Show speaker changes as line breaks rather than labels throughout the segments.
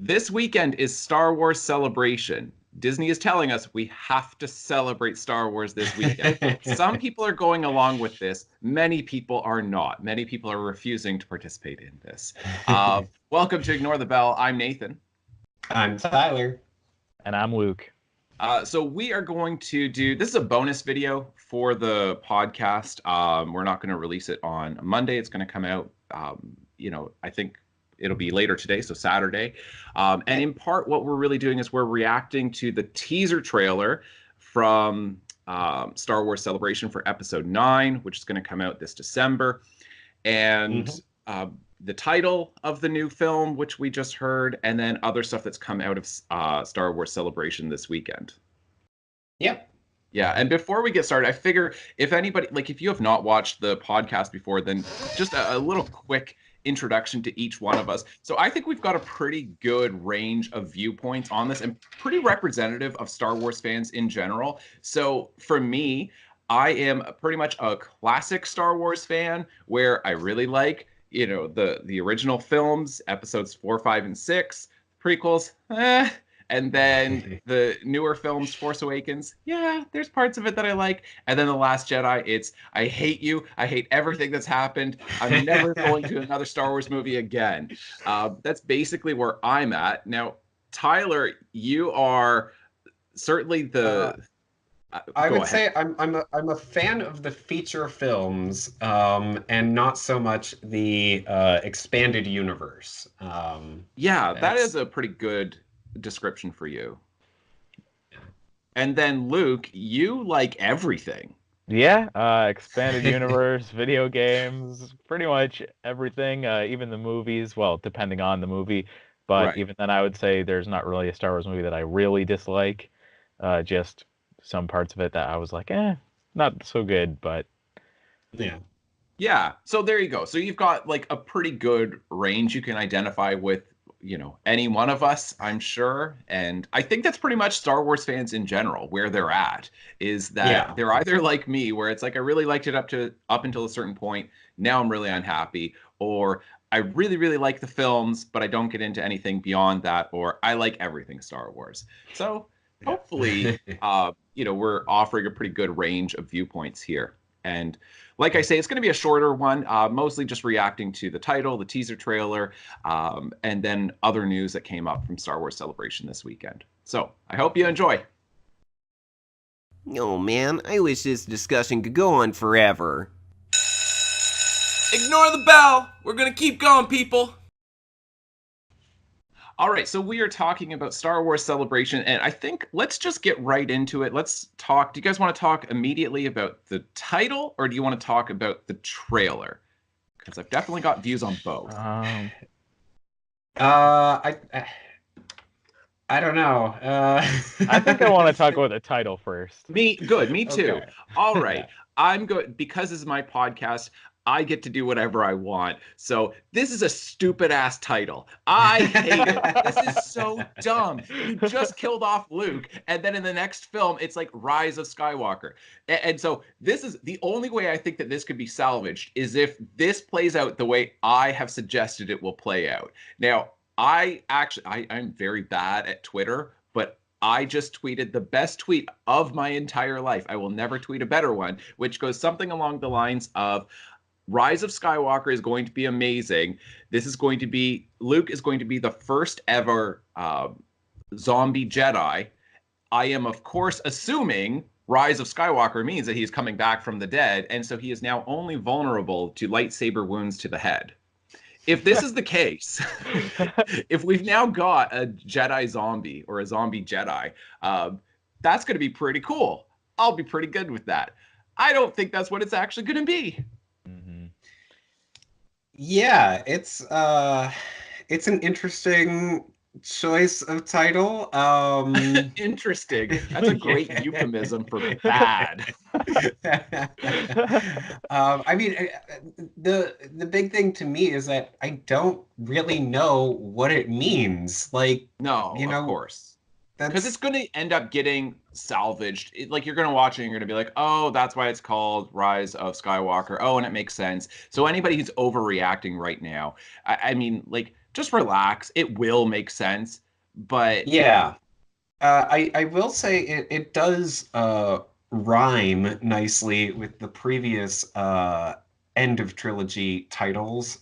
This weekend is Star Wars Celebration. Disney is telling us we have to celebrate Star Wars this weekend. Some people are going along with this. Many people are not. Many people are refusing to participate in this. Welcome to Ignore the Bell. I'm Nathan.
I'm Tyler.
And I'm Luke.
So we are going to do, this is a bonus video for the podcast. We're not going to release it on Monday. It's going to come out, I think it'll be later today, so Saturday. And in part, what we're really doing is we're reacting to the teaser trailer from Star Wars Celebration for Episode 9, which is going to come out this December. And the title of the new film, which we just heard, and then other stuff that's come out of Star Wars Celebration this weekend.
Yep.
Yeah, and before we get started, I figure if anybody, if you have not watched the podcast before, then just a little quick introduction to each one of us. So I think we've got a pretty good range of viewpoints on this and pretty representative of Star Wars fans in general. So for me, I am pretty much a classic Star Wars fan where I really like the original films, episodes 4, 5, and 6, prequels, and then the newer films, Force Awakens, there's parts of it that I like, and then The Last Jedi, it's I hate you, I hate everything that's happened, I'm never going to another Star Wars movie again. That's basically where I'm at. Now, Tyler, you are certainly the...
I would say I'm a fan of the feature films, and not so much the expanded universe.
That is a pretty good description for you. And then Luke, you like everything.
Yeah, expanded universe, video games, pretty much everything, even the movies, well, depending on the movie. But even then, I would say there's not really a Star Wars movie that I really dislike. Just some parts of it that I was like, not so good, but
yeah. So there you go. So you've got a pretty good range you can identify with, any one of us, I'm sure. And I think that's pretty much Star Wars fans in general, where they're at, is that they're either like me, where it's like I really liked it up until a certain point, now I'm really unhappy, or I really, really like the films, but I don't get into anything beyond that, or I like everything Star Wars. So hopefully, we're offering a pretty good range of viewpoints here. And like I say, it's going to be a shorter one, mostly just reacting to the title, the teaser trailer, and then other news that came up from Star Wars Celebration this weekend. So I hope you enjoy.
Oh man, I wish this discussion could go on forever.
Ignore the bell! We're gonna keep going, people!
All right, so we are talking about Star Wars Celebration, and I think let's just get right into it. Let's talk. Do you guys want to talk immediately about the title, or do you want to talk about the trailer? Because I've definitely got views on both.
I don't know.
I think I want to talk about the title first.
Me too.
Okay.
All right. I'm good because this is my podcast. I get to do whatever I want. So this is a stupid ass title. I hate it. This is so dumb. You just killed off Luke, and then in the next film, it's like Rise of Skywalker. And so this is the only way I think that this could be salvaged is if this plays out the way I have suggested it will play out. Now, I'm very bad at Twitter, but I just tweeted the best tweet of my entire life. I will never tweet a better one, which goes something along the lines of, Rise of Skywalker is going to be amazing. Luke is going to be the first ever zombie Jedi. I am, of course, assuming Rise of Skywalker means that he's coming back from the dead, and so he is now only vulnerable to lightsaber wounds to the head. If this is the case, if we've now got a Jedi zombie or a zombie Jedi, that's going to be pretty cool. I'll be pretty good with that. I don't think that's what it's actually going to be.
Yeah, it's an interesting choice of title.
Interesting. That's a great euphemism for bad.
I mean, the big thing to me is that I don't really know what it means.
No, of course. Because it's going to end up getting salvaged. You're going to watch it and you're going to be like, oh, that's why it's called Rise of Skywalker. Oh, and it makes sense. So anybody who's overreacting right now, I mean, just relax. It will make sense. But
yeah, I will say it does rhyme nicely with the previous end of trilogy titles.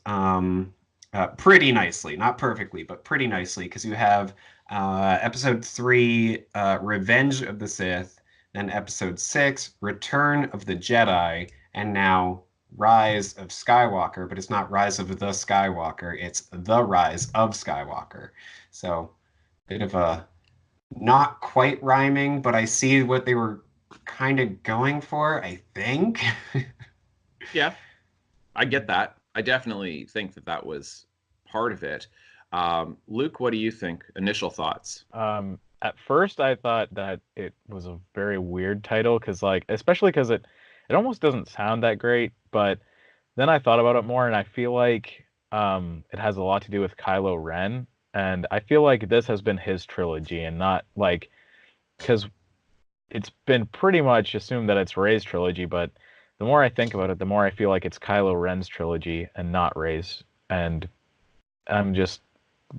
Pretty nicely, not perfectly, but pretty nicely, because you have episode 3, Revenge of the Sith, then episode 6, Return of the Jedi, and now Rise of Skywalker, but it's not Rise of the Skywalker, it's The Rise of Skywalker. So, bit of a not quite rhyming, but I see what they were kind of going for, I think.
yeah, I get that. I definitely think that was part of it. Luke, what do you think? Initial thoughts?
At first, I thought that it was a very weird title because, like, especially because it almost doesn't sound that great. But then I thought about it more, and I feel like it has a lot to do with Kylo Ren, and I feel like this has been his trilogy, and not like because it's been pretty much assumed that it's Rey's trilogy. But the more I think about it, the more I feel like it's Kylo Ren's trilogy and not Rey's, and I'm just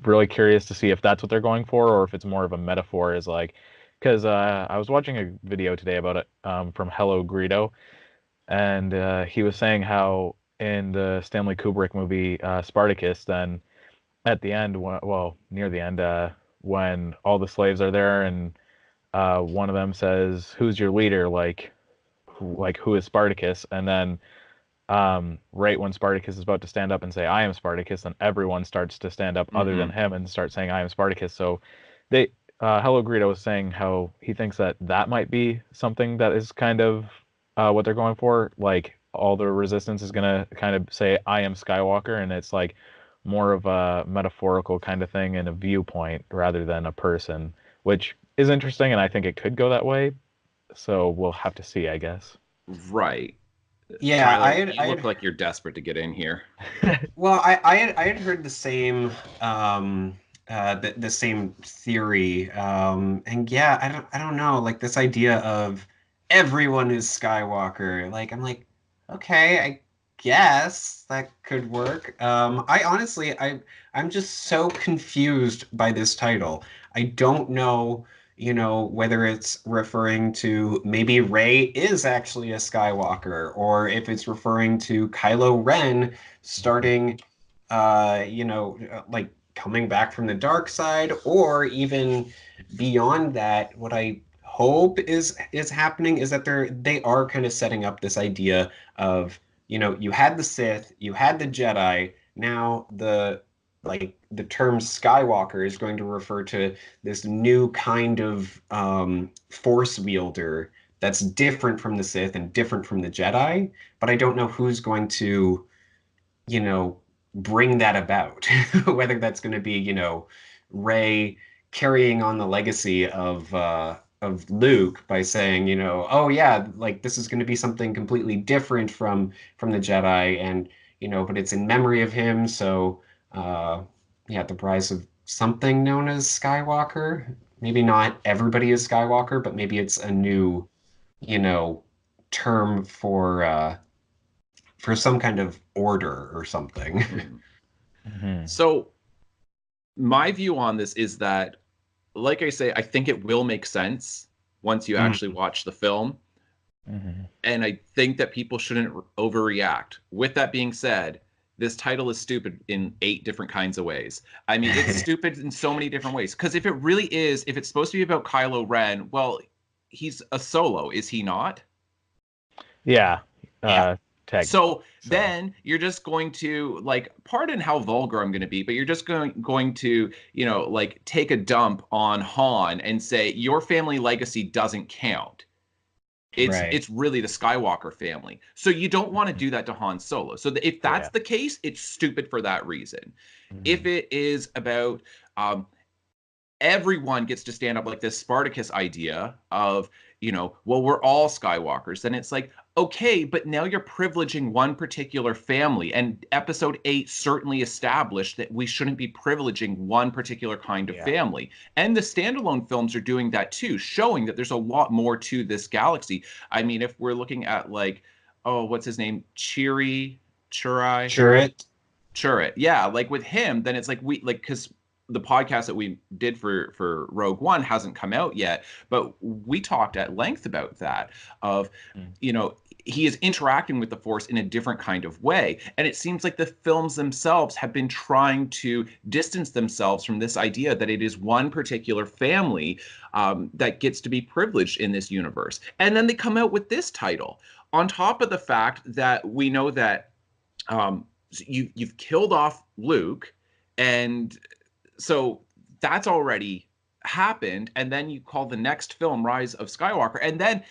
really curious to see if that's what they're going for or if it's more of a metaphor. Is like, because I was watching a video today about it from Hello Greedo, and he was saying how in the Stanley Kubrick movie Spartacus, then at the end, well, near the end, when all the slaves are there and one of them says, "Who's your leader?" Who is Spartacus? And then right when Spartacus is about to stand up and say, "I am Spartacus," then everyone starts to stand up other than him and start saying, "I am Spartacus." So they, Hello Greedo was saying how he thinks that might be something that is kind of what they're going for. Like all the resistance is going to kind of say, "I am Skywalker," and it's like more of a metaphorical kind of thing and a viewpoint rather than a person, which is interesting. And I think it could go that way. So we'll have to see, I guess.
Right.
Yeah,
Tyler, you look like you're desperate to get in here.
Well, I had heard the same the same theory, and yeah, I don't know, like this idea of everyone is Skywalker. Like I'm like, okay, I guess that could work. I honestly, I'm just so confused by this title. I don't know, whether it's referring to maybe Rey is actually a Skywalker, or if it's referring to Kylo Ren starting, like coming back from the dark side, or even beyond that. What I hope is happening is that they are kind of setting up this idea of, you had the Sith, you had the Jedi, now the term Skywalker is going to refer to this new kind of force wielder that's different from the Sith and different from the Jedi, but I don't know who's going to, bring that about. Whether that's going to be, Rey carrying on the legacy of Luke by saying, oh yeah, like this is going to be something completely different from the Jedi, and but it's in memory of him, so yeah, the rise of something known as Skywalker. Maybe not everybody is Skywalker, but maybe it's a new, term for some kind of order or something.
Mm-hmm.
So my view on this is that, like I say, I think it will make sense once you actually watch the film.
Mm-hmm.
And I think that people shouldn't overreact. With that being said, this title is stupid in 8 different kinds of ways. I mean, it's stupid in so many different ways. Because if it's supposed to be about Kylo Ren, well, he's a Solo, is he not?
Yeah.
Yeah.
So then you're just going to, like, pardon how vulgar I'm going to be, but you're just going to, like, take a dump on Han and say your family legacy doesn't count. It's really the Skywalker family. So you don't want to do that to Han Solo. So if that's the case, it's stupid for that reason.
Mm-hmm.
If it is about everyone gets to stand up, like this Spartacus idea of, well, we're all Skywalkers, then it's like, okay, but now you're privileging one particular family. And episode 8 certainly established that we shouldn't be privileging one particular kind of family. And the standalone films are doing that too, showing that there's a lot more to this galaxy. I mean, if we're looking at, like, oh, what's his name? Chirrut? Sure. Yeah. Like with him, then it's like because the podcast that we did for Rogue One hasn't come out yet, but we talked at length about that of, you know, he is interacting with the Force in a different kind of way. And it seems like the films themselves have been trying to distance themselves from this idea that it is one particular family that gets to be privileged in this universe. And then they come out with this title on top of the fact that we know that you've killed off Luke, and so that's already happened. And then you call the next film Rise of Skywalker, and then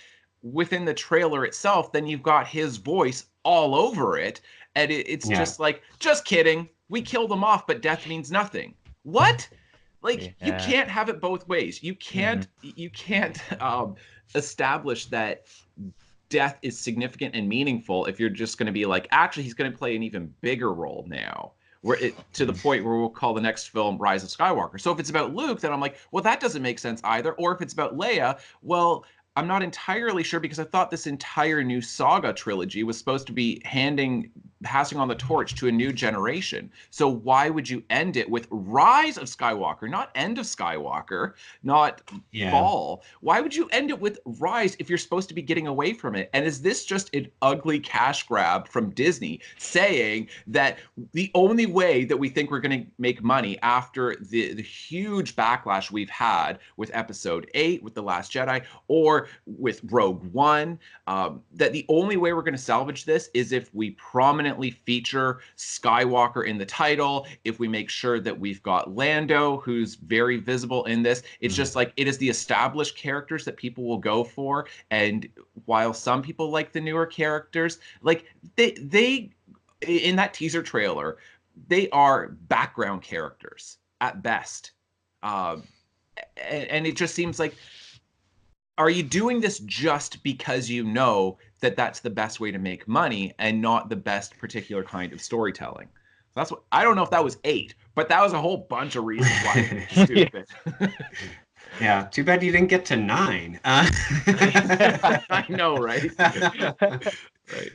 within the trailer itself, then you've got his voice all over it, and it's just like, just kidding, we killed him off, but death means nothing. What? Like, you can't have it both ways. You can't establish that death is significant and meaningful if you're just going to be like, actually, he's going to play an even bigger role now, to the point where we'll call the next film Rise of Skywalker. So if it's about Luke, then I'm like, well, that doesn't make sense either. Or if it's about Leia, well, I'm not entirely sure, because I thought this entire new saga trilogy was supposed to be passing on the torch to a new generation. So why would you end it with Rise of Skywalker, not End of Skywalker, not Fall? Why would you end it with Rise if you're supposed to be getting away from it? And is this just an ugly cash grab from Disney saying that the only way that we think we're going to make money after the huge backlash we've had with Episode 8, with The Last Jedi, or with Rogue One, that the only way we're going to salvage this is if we prominently feature Skywalker in the title, if we make sure that we've got Lando, who's very visible in this. It's just like, it is the established characters that people will go for. And while some people like the newer characters, like they in that teaser trailer, they are background characters at best. And it just seems like, are you doing this just because you know that that's the best way to make money and not the best particular kind of storytelling? That's what, I don't know if that was 8, but that was a whole bunch of reasons why it's stupid.
Yeah, too bad you didn't get to 9.
I know, right? Right.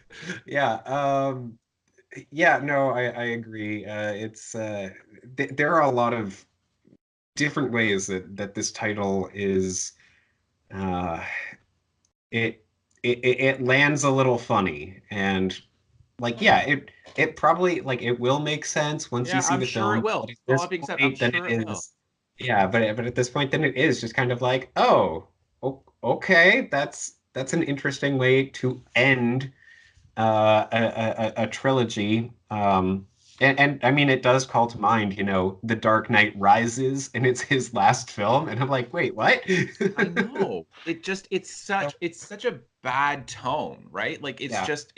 Yeah. Yeah. No, I agree. There are a lot of different ways that this title is. It lands a little funny, and like, it probably, like, it will make sense once you see the film.
I'm sure it will. All that being said, I'm sure it will.
Yeah, but at this point, then it is just kind of like, oh, okay, that's an interesting way to end a trilogy. And I mean, it does call to mind, The Dark Knight Rises, and it's his last film, and I'm like, wait, what?
I know. It's such a bad tone, right? Like,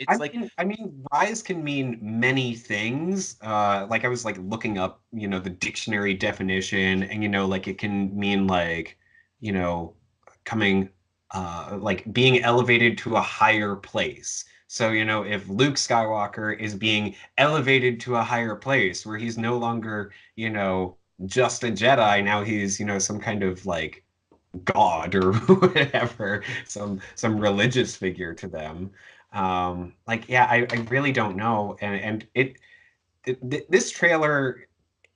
I mean, rise can mean many things. Like, I was like looking up, the dictionary definition, and like, it can mean like, coming, like being elevated to a higher place. So, if Luke Skywalker is being elevated to a higher place where he's no longer, just a Jedi, now he's, some kind of like god or whatever, some religious figure to them. Like, yeah, I really don't know. And this trailer,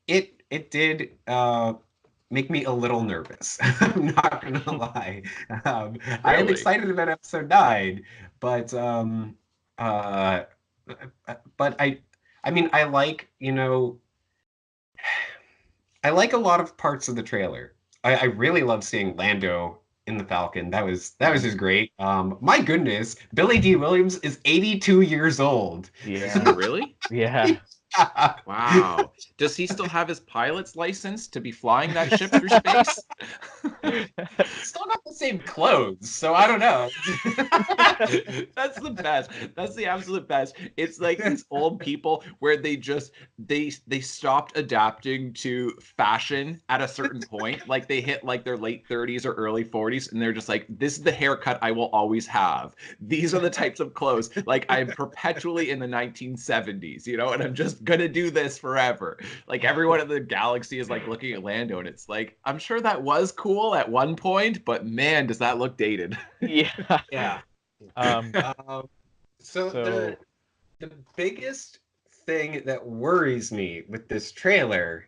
it did make me a little nervous. I'm not gonna lie. I am excited about Episode 9, but I mean, I like, I like a lot of parts of the trailer. I really love seeing Lando in the Falcon. That was just great. My goodness, Billy D. Williams is 82 years old.
Yeah.
Really?
Yeah.
Wow. Does he still have his pilot's license to be flying that ship through space?
Still got the same clothes, so I don't know.
That's the best. That's the absolute best. It's like these old people where they stopped adapting to fashion at a certain point. Like, they hit like their late 30s or early 40s, and they're just like, this is the haircut I will always have. These are the types of clothes. Like, I'm perpetually in the 1970s, and I'm just gonna do this forever. Like, everyone in the galaxy is like looking at Lando, and it's like, I'm sure that was cool at one point, but man, does that look dated.
Yeah. So the biggest thing that worries me with this trailer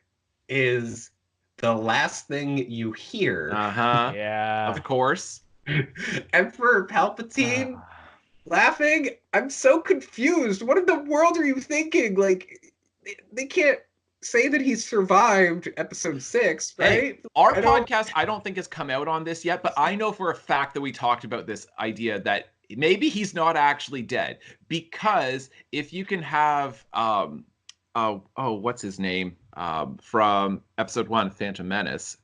is the last thing you hear.
Yeah.
Of course.
Emperor Palpatine laughing. I'm so confused. What in the world are you thinking? Like, they can't say that he survived episode 6, right?
Hey, our podcast, I don't think has come out on this yet, but I know for a fact that we talked about this idea that maybe he's not actually dead, because if you can have what's his name from episode 1, Phantom Menace,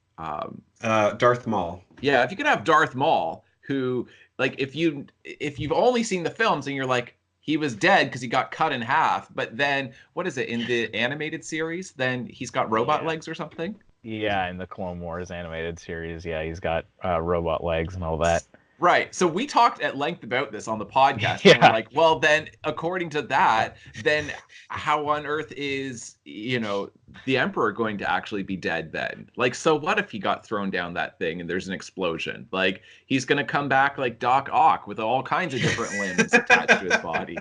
Darth Maul.
Yeah, if you could have Darth Maul, who, like, if you've only seen the films and you're like, he was dead because he got cut in half, but then what is it in the animated series? Then he's got robot legs or something.
Yeah, in the Clone Wars animated series, yeah, he's got robot legs and all that.
Right. So we talked at length about this on the podcast.
Yeah.
And we're like, well, then according to that, then how on earth is, the Emperor going to actually be dead then? Like, so what if he got thrown down that thing and there's an explosion? Like, he's going to come back like Doc Ock with all kinds of different limbs attached to his body.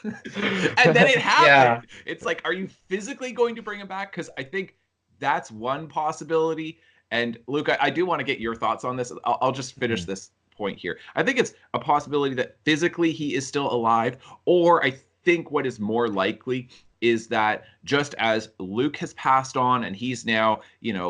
And then it happened. Yeah. It's like, are you physically going to bring him back? Because I think that's one possibility. And Luke, I do want to get your thoughts on this. I'll just finish this point here. I think it's a possibility that physically he is still alive, or I think what is more likely is that just as Luke has passed on and he's now,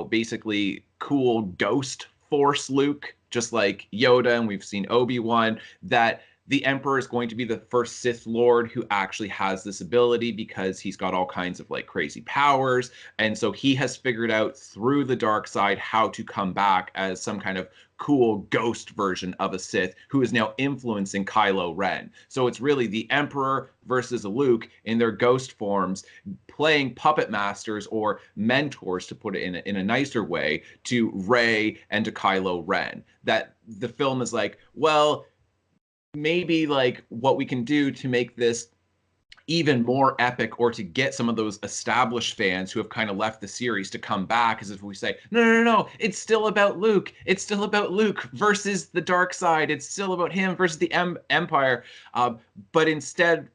basically cool ghost force Luke, just like Yoda, and we've seen Obi-Wan, that the Emperor is going to be the first Sith Lord who actually has this ability because he's got all kinds of like crazy powers. And so he has figured out through the dark side how to come back as some kind of cool ghost version of a Sith who is now influencing Kylo Ren. So it's really the Emperor versus Luke in their ghost forms, playing puppet masters or mentors, to put it in a nicer way, to Rey and to Kylo Ren. That the film is like, well, maybe like what we can do to make this even more epic, or to get some of those established fans who have kind of left the series to come back, is if we say, no, it's still about Luke. It's still about Luke versus the dark side. It's still about him versus the Empire. But instead,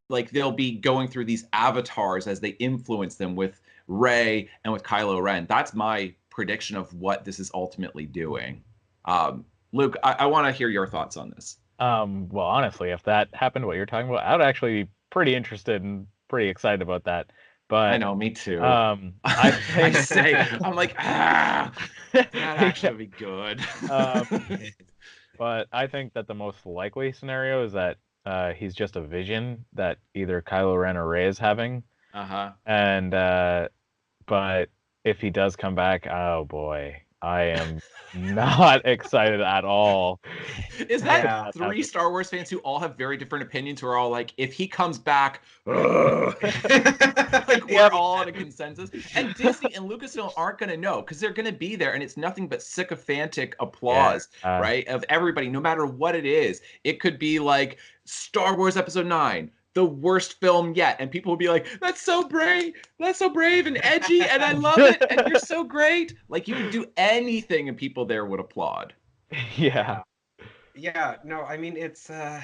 like, they'll be going through these avatars as they influence them with Rey and with Kylo Ren. That's my prediction of what this is ultimately doing. Luke, I want to hear your thoughts on this.
Well, honestly, if that happened, what you're talking about, I would actually be pretty interested and pretty excited about that. But
I know, me too.
I
I'm like, that actually would be good.
But I think that the most likely scenario is that he's just a vision that either Kylo Ren or Rey is having. And but if he does come back, oh boy, I am not excited at all.
Is that three Star Wars fans who all have very different opinions, who are all like, if he comes back, like, we're all on a consensus? And Disney and Lucasfilm aren't going to know, because they're going to be there, and it's nothing but sycophantic applause, right, of everybody, no matter what it is. It could be like Star Wars Episode 9. The worst film yet, and people will be like, that's so brave and edgy, and I love it, and you're so great. Like, you could do anything and people there would applaud.
Yeah,
no, I mean, it's I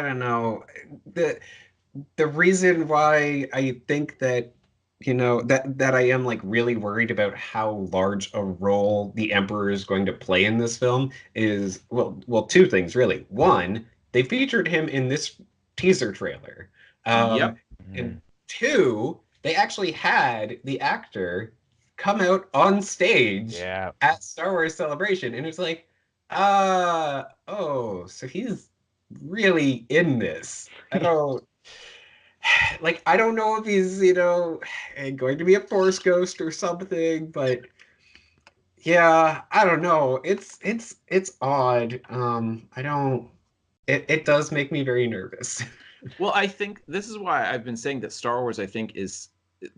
don't know, the reason why I think that, that I am like really worried about how large a role the Emperor is going to play in this film is, well, two things really. One, they featured him in this teaser trailer. And two, they actually had the actor come out on stage at Star Wars Celebration. And it's like, so he's really in this. I don't know if he's, going to be a Force ghost or something, but yeah, I don't know. It's odd. It does make me very nervous.
Well, I think this is why I've been saying that Star Wars, I think, is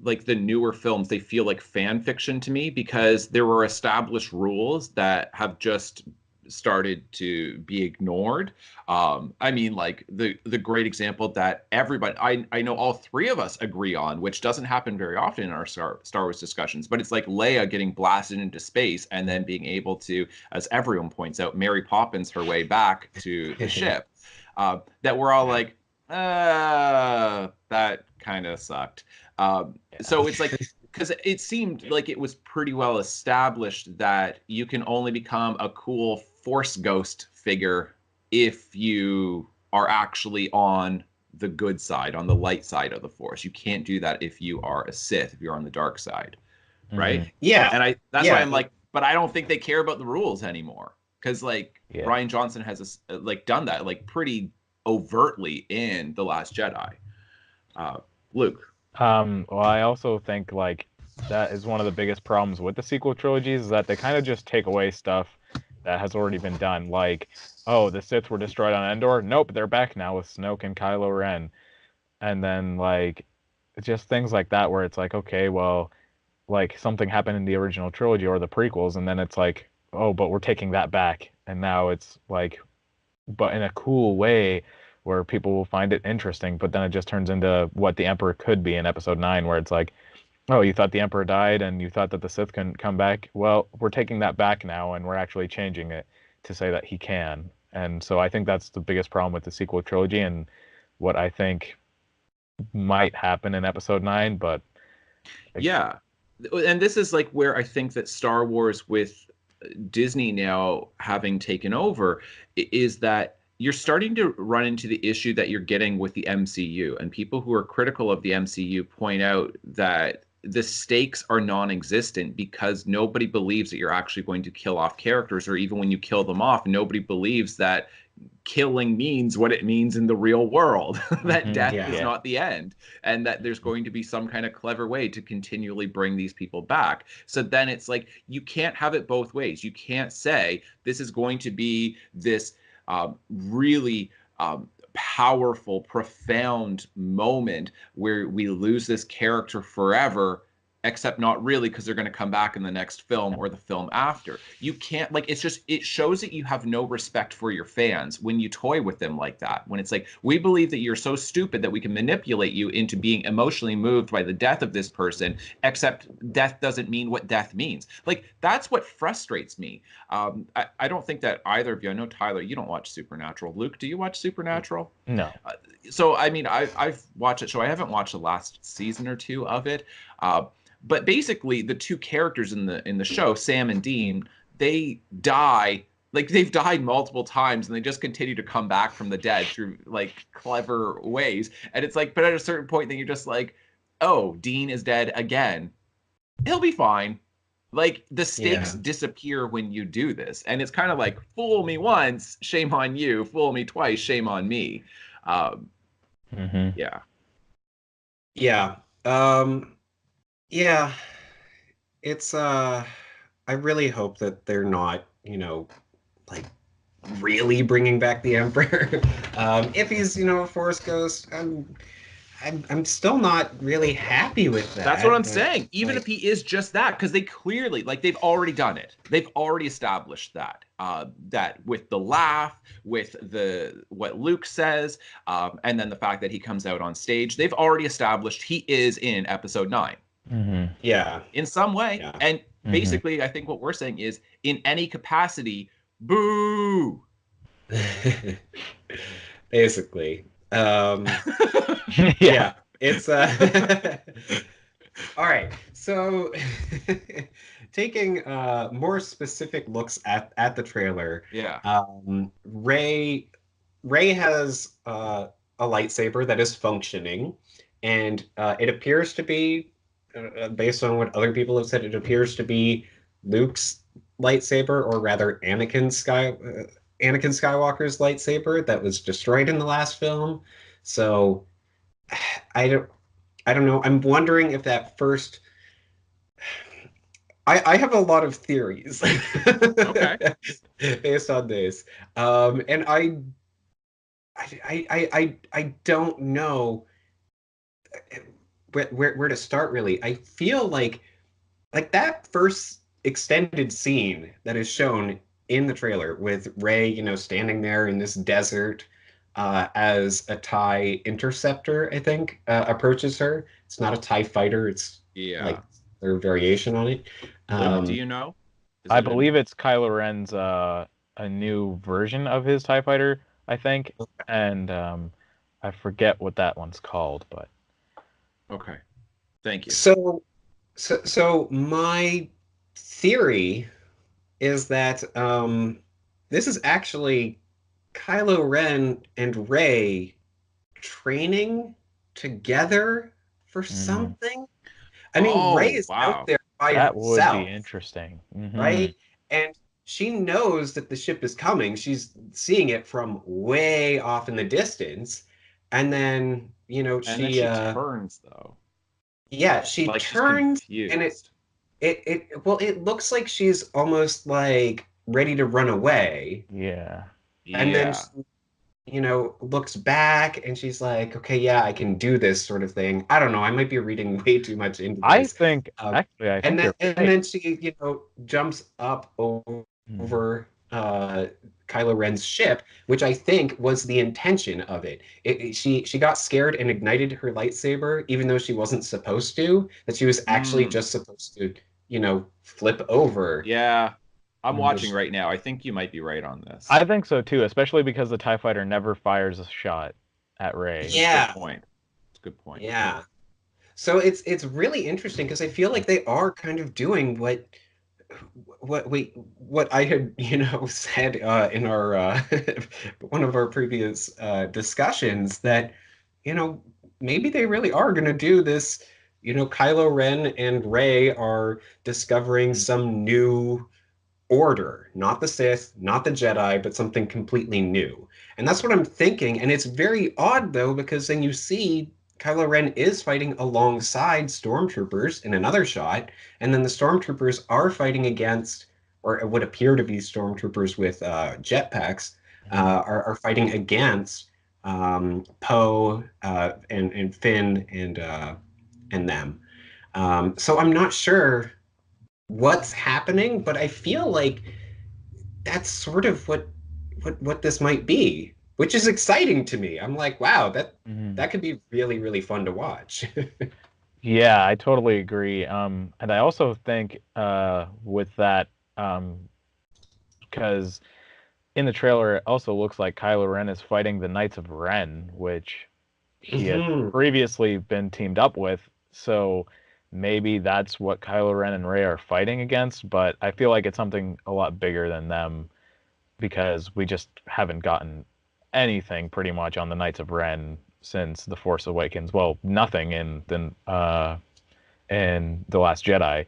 like the newer films. They feel like fan fiction to me, because there were established rules that have just started to be ignored. I mean, like the great example that everybody, I know all three of us agree on, which doesn't happen very often in our Star Wars discussions, but it's like Leia getting blasted into space and then being able to, as everyone points out, Mary Poppins her way back to the ship. That we're all like, that kind of sucked. So it's like, because it seemed like it was pretty well established that you can only become a cool Force ghost figure if you are actually on the good side, on the light side of the Force. You can't do that if you are a Sith, if you're on the dark side, right?
Yeah.
And that's
Yeah.
why I'm like, but I don't think they care about the rules anymore, because like
Yeah.
Rian Johnson has like done that like pretty overtly in The Last Jedi. Luke.
Well, I also think like that is one of the biggest problems with the sequel trilogies is that they kind of just take away stuff that has already been done. Like, oh, the Sith were destroyed on Endor. Nope, they're back now with Snoke and Kylo Ren. And then like just things like that where it's like, okay, well, like something happened in the original trilogy or the prequels, and then it's like, oh, but we're taking that back, and now it's like, but in a cool way where people will find it interesting, but then it just turns into what the Emperor could be in Episode 9, where it's like, oh, you thought the Emperor died and you thought that the Sith couldn't come back? Well, we're taking that back now and we're actually changing it to say that he can. And so I think that's the biggest problem with the sequel trilogy and what I think might happen in Episode 9, but
Yeah. And this is like where I think that Star Wars with Disney now having taken over is that you're starting to run into the issue that you're getting with the MCU. And people who are critical of the MCU point out that the stakes are non-existent because nobody believes that you're actually going to kill off characters, or even when you kill them off, nobody believes that killing means what it means in the real world, that death is not the end, and that there's going to be some kind of clever way to continually bring these people back. So then it's like, you can't have it both ways. You can't say this is going to be this really powerful, profound moment where we lose this character forever, except not really, because they're going to come back in the next film or the film after. You can't, like, it's just, it shows that you have no respect for your fans when you toy with them like that. When it's like, we believe that you're so stupid that we can manipulate you into being emotionally moved by the death of this person, except death doesn't mean what death means. Like, that's what frustrates me. I don't think that either of you, I know Tyler, you don't watch Supernatural. Luke, do you watch Supernatural?
no.
So, I mean, I've watched it, so I haven't watched the last season or two of it. But basically, the two characters in the show, Sam and Dean, they die. Like, they've died multiple times, and they just continue to come back from the dead through like clever ways. And it's like, but at a certain point, then you're just like, oh, Dean is dead again. He'll be fine. Like, the stakes disappear when you do this, and it's kind of like, fool me once, shame on you. Fool me twice, shame on me. Yeah.
Yeah. Yeah. It's I really hope that they're not, like really bringing back the Emperor. If he's, a Force ghost, I'm still not really happy with that.
That's what I'm saying. Even if he is just that, because they clearly, like, they've already done it. They've already established that. That with the laugh, with what Luke says, and then the fact that he comes out on stage, they've already established he is in Episode 9.
Mm-hmm.
Yeah.
In some way. Yeah. And basically, I think what we're saying is, in any capacity, boo!
Basically.
Yeah.
It's all right. So taking more specific looks at the trailer.
Yeah.
Rey has a lightsaber that is functioning, and it appears to be, based on what other people have said, it appears to be Luke's lightsaber, or rather Anakin Skywalker's lightsaber that was destroyed in the last film. So I don't know. I'm wondering if that first. I have a lot of theories.
Okay.
Based on this, and I don't know where to start, really. I feel like that first extended scene that is shown in the trailer with Rey, standing there in this desert as a TIE interceptor, I think, approaches her. It's not a TIE fighter. It's like their variation on it.
Do you know?
I believe it's Kylo Ren's a new version of his TIE fighter, I think. Okay. And I forget what that one's called, but
Okay. Thank you.
So my theory is that this is actually Kylo Ren and Rey training together for something. I mean, Rey
Oh,
is out
wow.
there by
that would be
herself,
interesting.
right? And she knows that the ship is coming. She's seeing it from way off in the distance. And then,
And then
she
she turns, though.
yeah, she
Like she's
turns and
confused.
it looks like she's almost like ready to run away.
Yeah.
And then
Yeah.
looks back and she's like, okay, yeah, I can do this sort of thing. I don't know. I might be reading way too much into
I
this.
think
Um,
actually I
and
think
then
you're
and
right.
then she, jumps up
Mhm.
over Kylo Ren's ship, which I think was the intention of it. She got scared and ignited her lightsaber, even though she wasn't supposed to. That she was actually
Mm.
just supposed to, flip over.
Yeah. I'm watching
Mhm.
right now. I think you might be right on this.
I think so too, especially because the TIE fighter never fires a shot at Rey.
That's a good
Yeah,
point. That's a good point.
yeah. So it's really interesting because I feel like they are kind of doing what I had said in our one of our previous discussions that you know maybe they really are going to do this. Kylo Ren and Rey are discovering some new order, not the Sith, not the Jedi, but something completely new. And that's what I'm thinking. And it's very odd though, because then you see Kylo Ren is fighting alongside stormtroopers in another shot, and then the stormtroopers are fighting against, or it would appear to be stormtroopers with jetpacks, are fighting against Poe and Finn and them. So I'm not sure what's happening, but I feel like that's sort of what this might be, which is exciting to me. I'm like, wow, that
Mhm.
that could be really, really fun to watch.
Yeah, I totally agree. And I also think with that, because in the trailer it also looks like Kylo Ren is fighting the Knights of Ren, which he had
Hmm.
previously been teamed up with. So maybe that's what Kylo Ren and Rey are fighting against. But I feel like it's something a lot bigger than them because we just haven't gotten anything pretty much on the Knights of Ren since The Force Awakens. Well, nothing in the Last Jedi,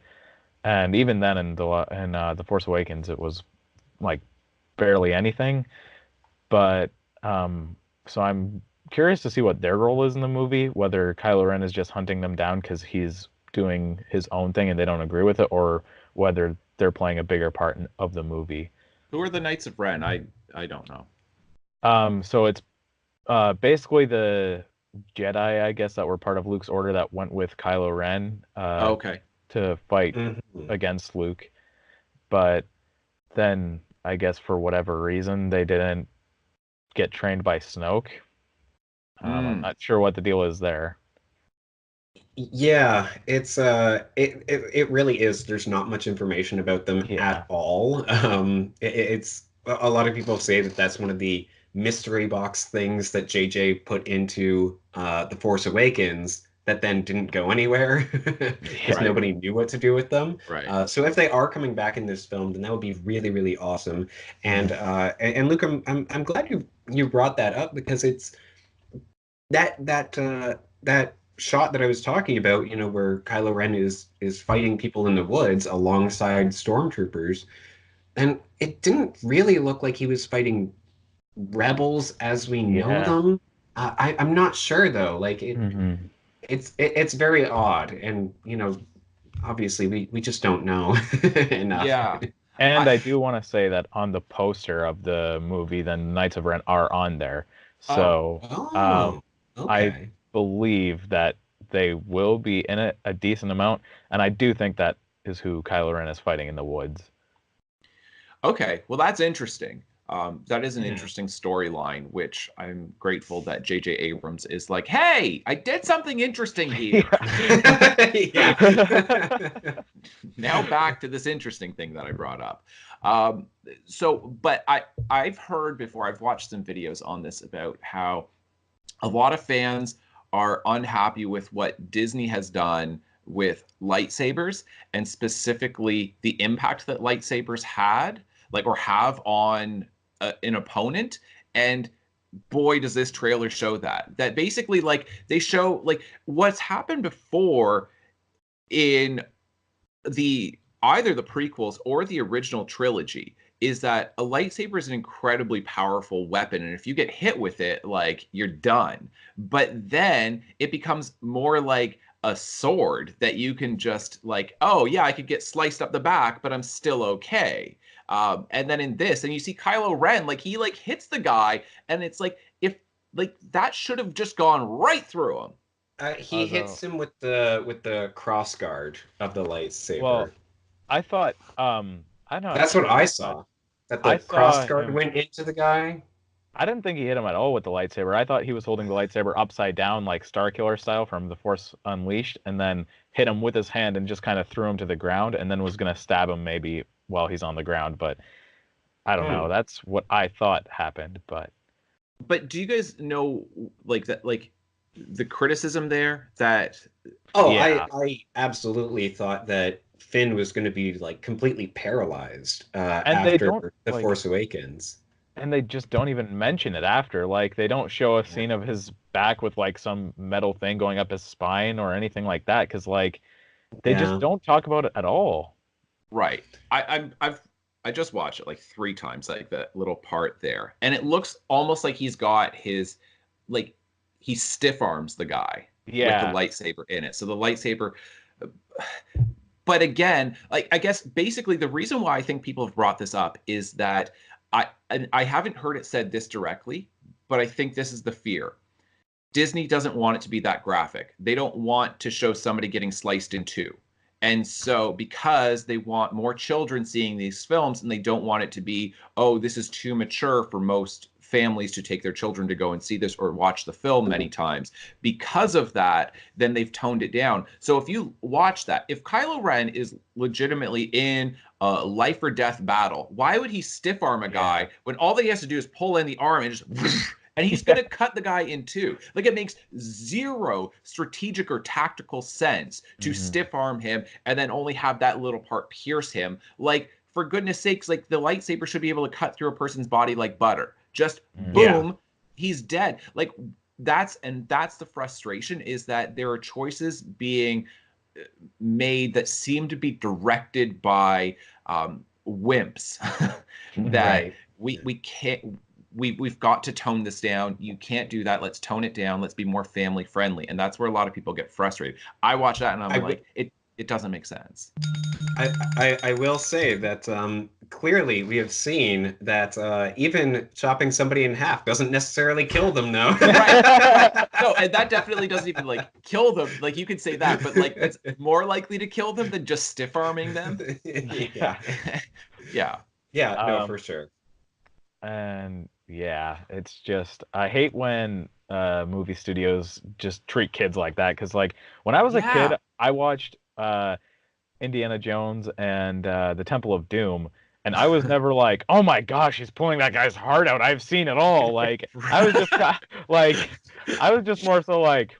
and even then in the Force Awakens, it was like barely anything. But so I'm curious to see what their role is in the movie, whether Kylo Ren is just hunting them down because he's doing his own thing and they don't agree with it, or whether they're playing a bigger part of the movie.
Who are the Knights of Ren? I don't know.
So it's basically the Jedi, I guess, that were part of Luke's order that went with Kylo Ren
Okay.
to fight
Mhm.
against Luke. But then I guess for whatever reason they didn't get trained by Snoke. I'm
Mm.
not sure what the deal is there.
Yeah, it really is. There's not much information about them
Yeah.
at all. It's a lot of people say that that's one of the mystery box things that JJ put into The Force Awakens that then didn't go anywhere because
Right.
nobody knew what to do with them.
Right.
So if they are coming back in this film, then that would be really, really awesome. And Luke, I'm glad you brought that up because it's that shot that I was talking about, where Kylo Ren is fighting people in the woods alongside stormtroopers, and it didn't really look like he was fighting rebels as we know
Yeah.
them. I'm not sure though. Like
hmm
it's very odd, and obviously we just don't know enough.
Yeah.
And
I
I do want to say that on the poster of the movie, the Knights of Ren are on there.
oh.
So
Oh,
I
okay.
believe that they will be in it a decent amount. And I do think that is who Kylo Ren is fighting in the woods.
Okay. Well, that's interesting. That is an
Yeah.
interesting storyline, which I'm grateful that J.J. Abrams is like, hey, I did something interesting here.
Yeah.
Now back to this interesting thing that I brought up. But I've heard before, I've watched some videos on this about how a lot of fans are unhappy with what Disney has done with lightsabers, and specifically the impact that lightsabers had, like, or have on an opponent. And boy, does this trailer show that basically, like, they show like what's happened before in the either the prequels or the original trilogy is that a lightsaber is an incredibly powerful weapon, and if you get hit with it, like, you're done. But then it becomes more like a sword that you can just, like, oh yeah, I could get sliced up the back, but I'm still okay. And then in this, and you see Kylo Ren, like, he like hits the guy, and it's like, if like that should have just gone right through him.
He hits him with the cross guard of the lightsaber.
Well, I thought I don't know.
That's what I saw. That the cross guard went into the guy.
I didn't think he hit him at all with the lightsaber. I thought he was holding the lightsaber upside down, like Starkiller style from The Force Unleashed, and then hit him with his hand and just kind of threw him to the ground, and then was going to stab him maybe while he's on the ground. But I don't know. That's what I thought happened. But
do you guys know, like, that, like, the criticism there that?
Oh, yeah. I absolutely thought that Finn was going to be like completely paralyzed after The Force Awakens.
And they just don't even mention it after. Like, they don't show a scene of his back with like some metal thing going up his spine or anything like that, because like they just don't talk about it at all.
Right. I just watched it like 3 times, like that little part there, and it looks almost like he's got his, like, he stiff arms the guy with the lightsaber in it. So the lightsaber. But again, like, I guess basically the reason why I think people have brought this up is that I haven't heard it said this directly, but I think this is the fear. Disney doesn't want it to be that graphic. They don't want to show somebody getting sliced in two. And so because they want more children seeing these films, and they don't want it to be, oh, this is too mature for most families to take their children to go and see this or watch the film many times. Because of that, then they've toned it down. So if you watch that, if Kylo Ren is legitimately in a life or death battle, why would he stiff arm a guy when all that he has to do is pull in the arm and just and he's going to cut the guy in two? Like, it makes zero strategic or tactical sense to stiff arm him and then only have that little part pierce him. Like, for goodness sakes, like, the lightsaber should be able to cut through a person's body like butter. Just boom, he's dead. Like, that's the frustration, is that there are choices being made that seem to be directed by wimps that we can't. We've got to tone this down. You can't do that. Let's tone it down. Let's be more family friendly. And that's where a lot of people get frustrated. I watch that and I'm like, it doesn't make sense.
I will say that clearly we have seen that even chopping somebody in half doesn't necessarily kill them, though.
Right. No, and that definitely doesn't even, like, kill them. Like, you could say that, but, like, it's more likely to kill them than just stiff arming them. Yeah.
No, for sure.
And it's just, I hate when movie studios just treat kids like that, because like when I was a kid, I watched Indiana Jones and the Temple of Doom, and I was never like, oh my gosh, he's pulling that guy's heart out, I've seen it all. Like, I was just like, I was just more so like,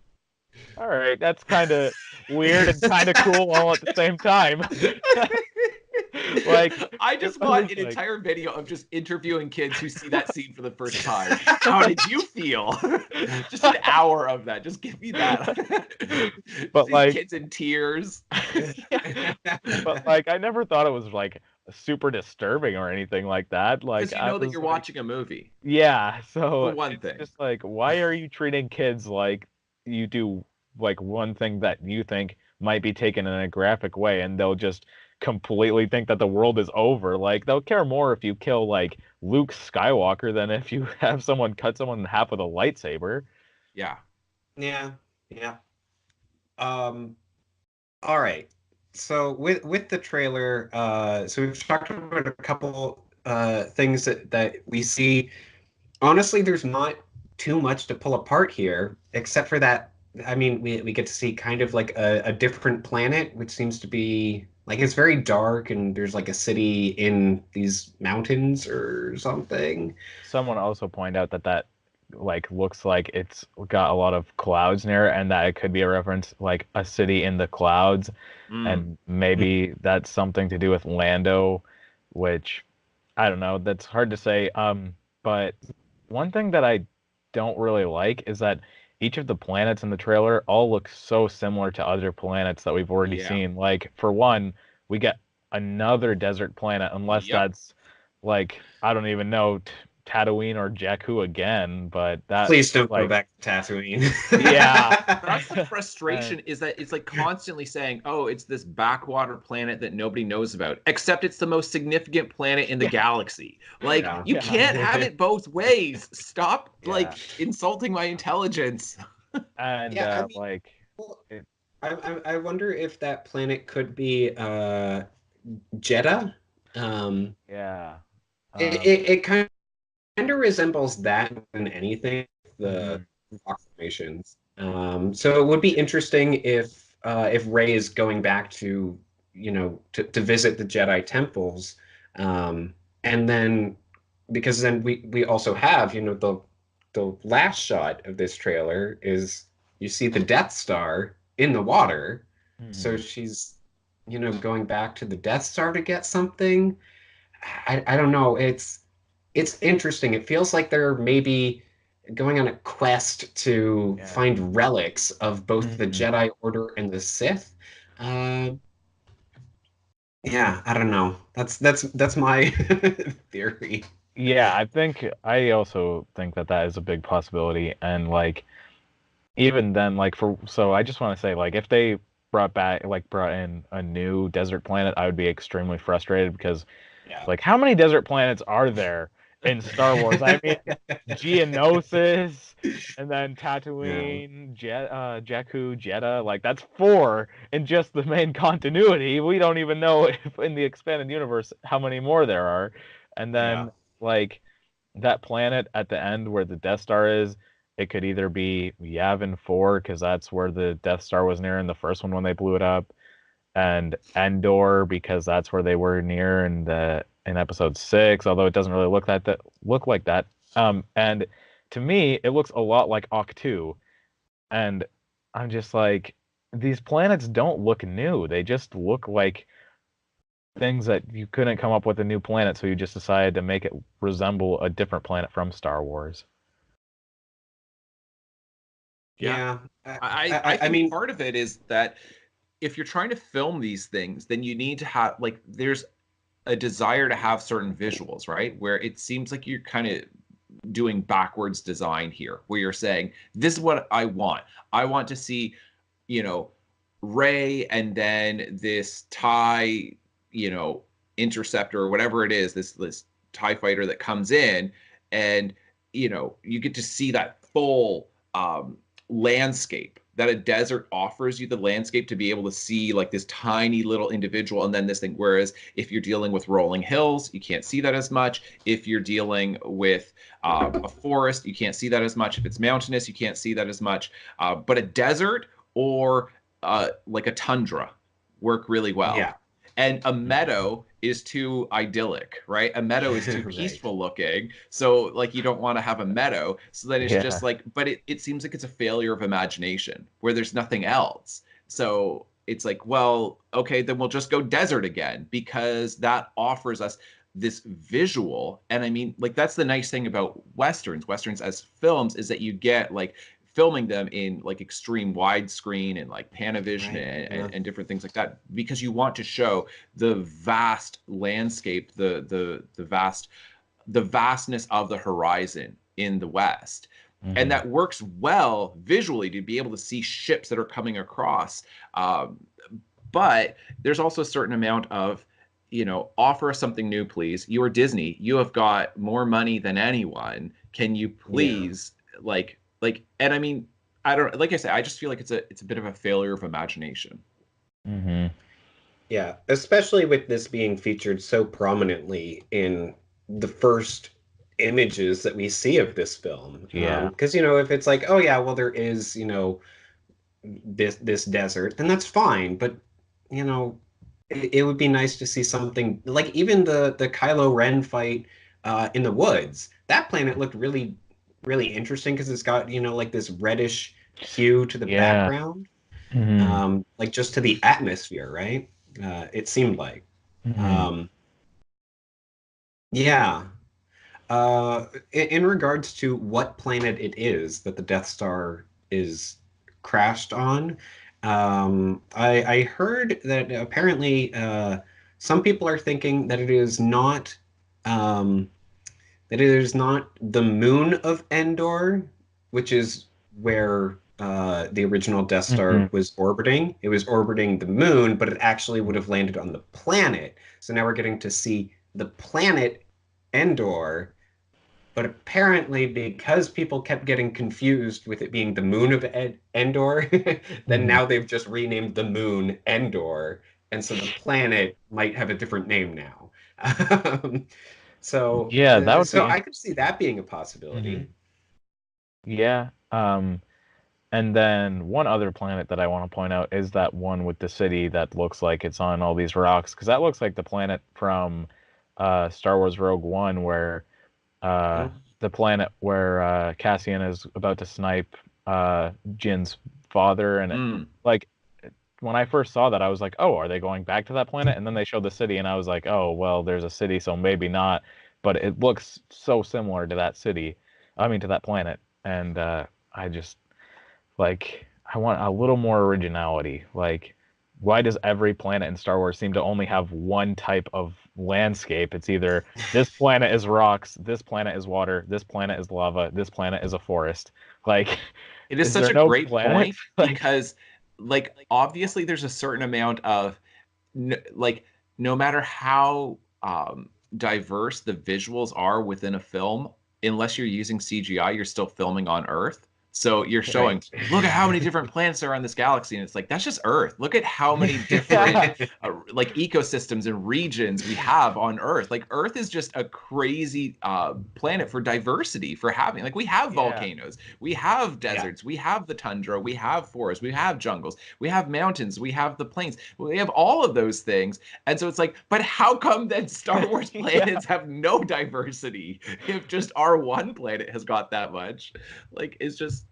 all right, that's kind of weird and kind of cool all at the same time. Like,
I just want an entire video of just interviewing kids who see that scene for the first time. How did you feel? Just an hour of that. Just give me that.
But like,
kids in tears.
But like, I never thought it was like super disturbing or anything like that. Like,
because you know that you're watching a movie.
Yeah. So
for one thing,
just like, why are you treating kids like you do like one thing that you think might be taken in a graphic way, and they'll just completely think that the world is over? Like, they'll care more if you kill like Luke Skywalker than if you have someone cut someone in half with a lightsaber.
Yeah. All right. So with the trailer, so we've talked about a couple things that we see. Honestly, there's not too much to pull apart here, except for that. I mean, we get to see kind of like a different planet, which seems to be like, it's very dark, and there's like a city in these mountains or something.
Someone also pointed out that like looks like it's got a lot of clouds near it, and that it could be a reference like a city in the clouds, and maybe that's something to do with Lando, which I don't know. That's hard to say. But one thing that I don't really like is that each of the planets in the trailer all look so similar to other planets that we've already
Yeah.
seen. Like, for one, we get another desert planet, unless
Yep.
that's like, I don't even know, Tatooine or Jakku again, but that
Please don't go
like
back to Tatooine.
Yeah.
That's the frustration, is that it's like constantly saying, oh, it's this backwater planet that nobody knows about, except it's the most significant planet in the galaxy. Like,
Yeah.
you
Yeah.
can't have it both ways. Stop,
Yeah.
like, insulting my intelligence.
And
Yeah, I mean,
like
well,
it,
I wonder if that planet could be Jeddah.
yeah.
It kind of resembles that more than anything, the
Mhm.
rock formations. So it would be interesting if Rey is going back to, to visit the Jedi temples, and then because then we also have, the last shot of this trailer is you see the Death Star in the water. So
Mhm.
she's, going back to the Death Star to get something. I don't know. It's interesting. It feels like they're maybe going on a quest to
Yeah.
find relics of both the
Mhm.
Jedi Order and the Sith. Uh, yeah, I don't know. That's my theory.
Yeah, I also think that that is a big possibility, and like even then, like so I just want to say, like, if they brought in a new desert planet, I would be extremely frustrated because
Yeah.
like how many desert planets are there in Star Wars? I mean, Geonosis, and then
Yeah.
Tatooine, Jakku, Jeddah, like that's four in just the main continuity. We don't even know if in the expanded universe how many more there are. And
Yeah.
then like that planet at the end where the Death Star is, it could either be Yavin 4 because that's where the Death Star was near in the first one when they blew it up, and Endor because that's where they were near in episode 6, although it doesn't really look like that. And to me, it looks a lot like Octu, and I'm just like, these planets don't look new. They just look like things that you couldn't come up with a new planet, so you just decided to make it resemble a different planet from Star Wars.
Yeah.
Yeah. I,
I
I
think
mean,
part of it is that if you're trying to film these things, then you need to have, like, there's a desire to have certain visuals, right? Where it seems like you're kind of doing backwards design here, where you're saying, this is what I want. I want to see, you know, Ray and then this TIE, interceptor or whatever it is, this TIE fighter that comes in, and you get to see that full landscape that a desert offers you, the landscape to be able to see like this tiny little individual and then this thing. Whereas if you're dealing with rolling hills, you can't see that as much. If you're dealing with a forest, you can't see that as much. If it's mountainous, you can't see that as much. But a desert or like a tundra work really well.
yeah.
And a meadow is too idyllic, right? A meadow is too
Right.
peaceful looking. So like you don't want to have a meadow. So then it's just
Yeah.
like, but it seems like it's a failure of imagination where there's nothing else. So it's like, well, okay, then we'll just go desert again because that offers us this visual. And I mean, like that's the nice thing about Westerns as films, is that you get like filming them in like extreme widescreen and like Panavision
Right. Yeah.
and different things like that, because you want to show the vast landscape, the vastness of the horizon in the West. And
Mhm.
that works well visually to be able to see ships that are coming across. Um, but there's also a certain amount of, offer us something new, please. You are Disney. You have got more money than anyone. Can you
Yeah.
please, and I mean, I don't, like I said, I just feel like it's a bit of a failure of imagination.
Mhm.
Yeah, especially with this being featured so prominently in the first images that we see of this film.
Yeah.
Because, if it's like, oh yeah, well there is, this desert, then that's fine. But, it would be nice to see something like even the Kylo Ren fight in the woods. That planet looked really really interesting because it's got, like this reddish hue to the
Yeah.
background,
Mhm.
like just to the atmosphere, right? It seemed like.
Mhm.
Um, yeah. In regards to what planet it is that the Death Star is crashed on, I heard that apparently some people are thinking um, that it is not the moon of Endor, which is where the original Death Star
Mhm.
was orbiting. It was orbiting the moon, but it actually would have landed on the planet. So now we're getting to see the planet Endor, but apparently, because people kept getting confused with it being the moon of Endor, then
Mhm.
now they've just renamed the moon Endor, and so the planet might have a different name now. Um, so,
Yeah, that would
so
be
I could see that being a
interesting.
possibility.
Yeah. And then one other planet that I want to point out is that one with the city that looks like it's on all these rocks, because that looks like the planet from Star Wars Rogue One, where uh,
Oh,
the planet where Cassian is about to snipe Jin's father, and
Mm.
like when I first saw that, I was like, oh, are they going back to that planet? And then they showed the city, and I was like, oh, well, there's a city, so maybe not. But it looks so similar to that city, I mean, to that planet, and I just like I want a little more originality. Like, why does every planet in Star Wars seem to only have one type of landscape? It's either this planet is rocks, this planet is water, this planet is lava, this planet is a forest. Like,
It is
is
such
there
a
no
great
planet?
point
Like,
because, like, obviously, there's a certain amount of, like, no matter how diverse the visuals are within a film, unless you're using CGI, you're still filming on Earth. So you're showing,
right.
look at how many different planets are on this galaxy, and it's like that's just Earth. Look at how many different like ecosystems and regions we have on Earth. Like Earth is just a crazy planet for diversity, for having like we have
yeah,
volcanoes, we have
Yeah.
deserts, we have the tundra, we have forests, we have jungles, we have mountains, we have the plains, we have all of those things. And so it's like, but how come then Star Wars
yeah,
planets have no diversity if just our one planet has got that much? Like it's just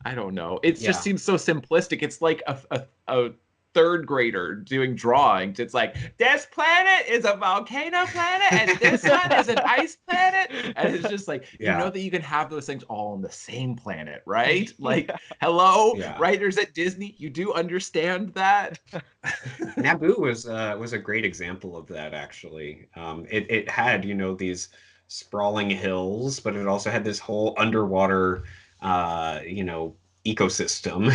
I don't know. It just
Yeah.
seems so simplistic. It's like a third grader doing drawings. It's like this planet is a volcano planet and this one is an ice planet. And it's just like you know
Yeah.
that you can have those things all on the same planet, right? Like,
yeah,
hello,
Yeah.
writers at Disney, you do understand that?
Naboo was a great example of that actually. It had, these sprawling hills, but it also had this whole underwater ecosystem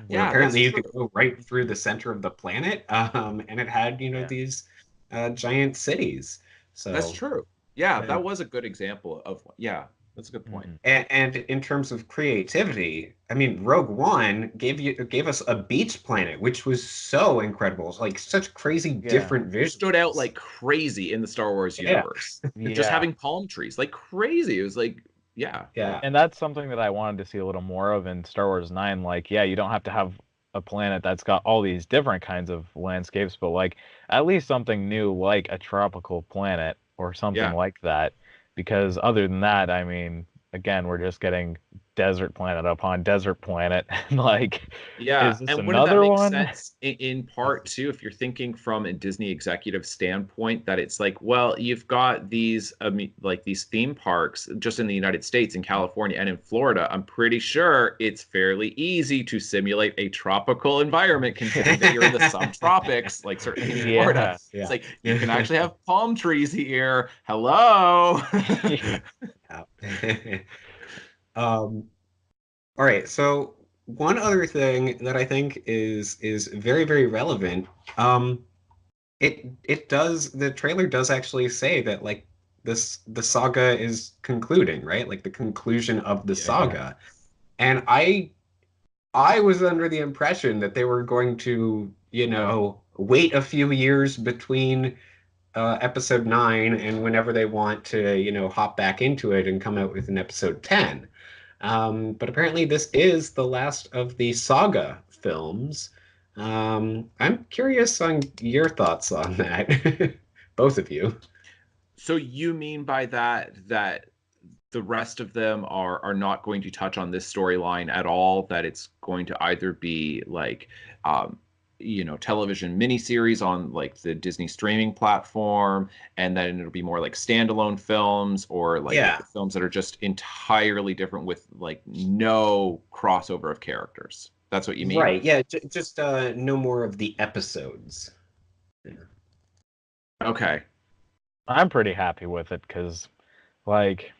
where
Yeah, that's
apparently you
true.
could go right through the center of the planet. And it had,
yeah.
these giant cities.
That's
So
true. Yeah,
uh,
that was a good example of yeah, that's a good point.
Mhm.
and in terms of creativity, I mean, Rogue One gave us a beach planet, which was so incredible. It's like such crazy
Yeah,
different
Stood out
visuals.
like crazy in the Star Wars
Yeah,
universe. Just
yeah.
having palm trees, like crazy. It was like, yeah,
yeah,
And that's something that I wanted to see a little more of in Star Wars 9. Like, yeah, you don't have to have a planet that's got all these different kinds of landscapes, but like at least something new like a tropical planet or something
yeah.
like that. Because other than that, I mean, again, we're just getting desert planet upon desert planet. And like,
Yeah,
is this
and wouldn't that
another
make
one?
sense in part too, if you're thinking from a Disney executive standpoint, that it's like, well, you've got these like these theme parks just in the United States, in California and in Florida. I'm pretty sure it's fairly easy to simulate a tropical environment, considering that you're in the subtropics, like certainly in Florida.
Yeah.
It's
yeah.
like you can actually have palm trees here. Hello.
Yeah. Um, all right, so one other thing that I think is very, very relevant, it does the trailer does actually say that like the saga is concluding, right? Like the conclusion of the
Yeah.
saga. And I was under the impression that they were going to, wait a few years between episode 9 and whenever they want to, hop back into it and come out with an episode 10. But apparently, this is the last of the saga films. I'm curious on your thoughts on that, both of you.
So you mean by that the rest of them are not going to touch on this storyline at all, that it's going to either be like television miniseries on like the Disney streaming platform, and then it'll be more like standalone films, or like films that are just entirely different with like no crossover of characters. That's what you mean?
Right. Yeah. Just no more of the episodes. Yeah.
Okay.
I'm pretty happy with it because, like,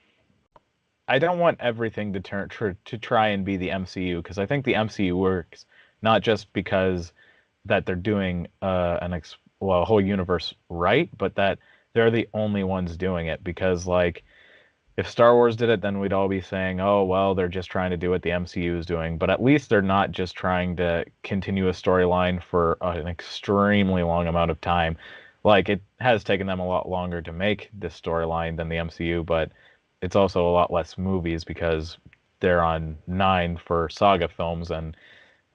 I don't want everything to to try and be the MCU, because I think the MCU works not just because that they're doing a whole universe right, but that they're the only ones doing it. Because like, if Star Wars did it, then we'd all be saying, oh well, they're just trying to do what the MCU is doing. But at least they're not just trying to continue a storyline for an extremely long amount of time. Like, it has taken them a lot longer to make this storyline than the MCU, but it's also a lot less movies because they're on 9 for saga films, and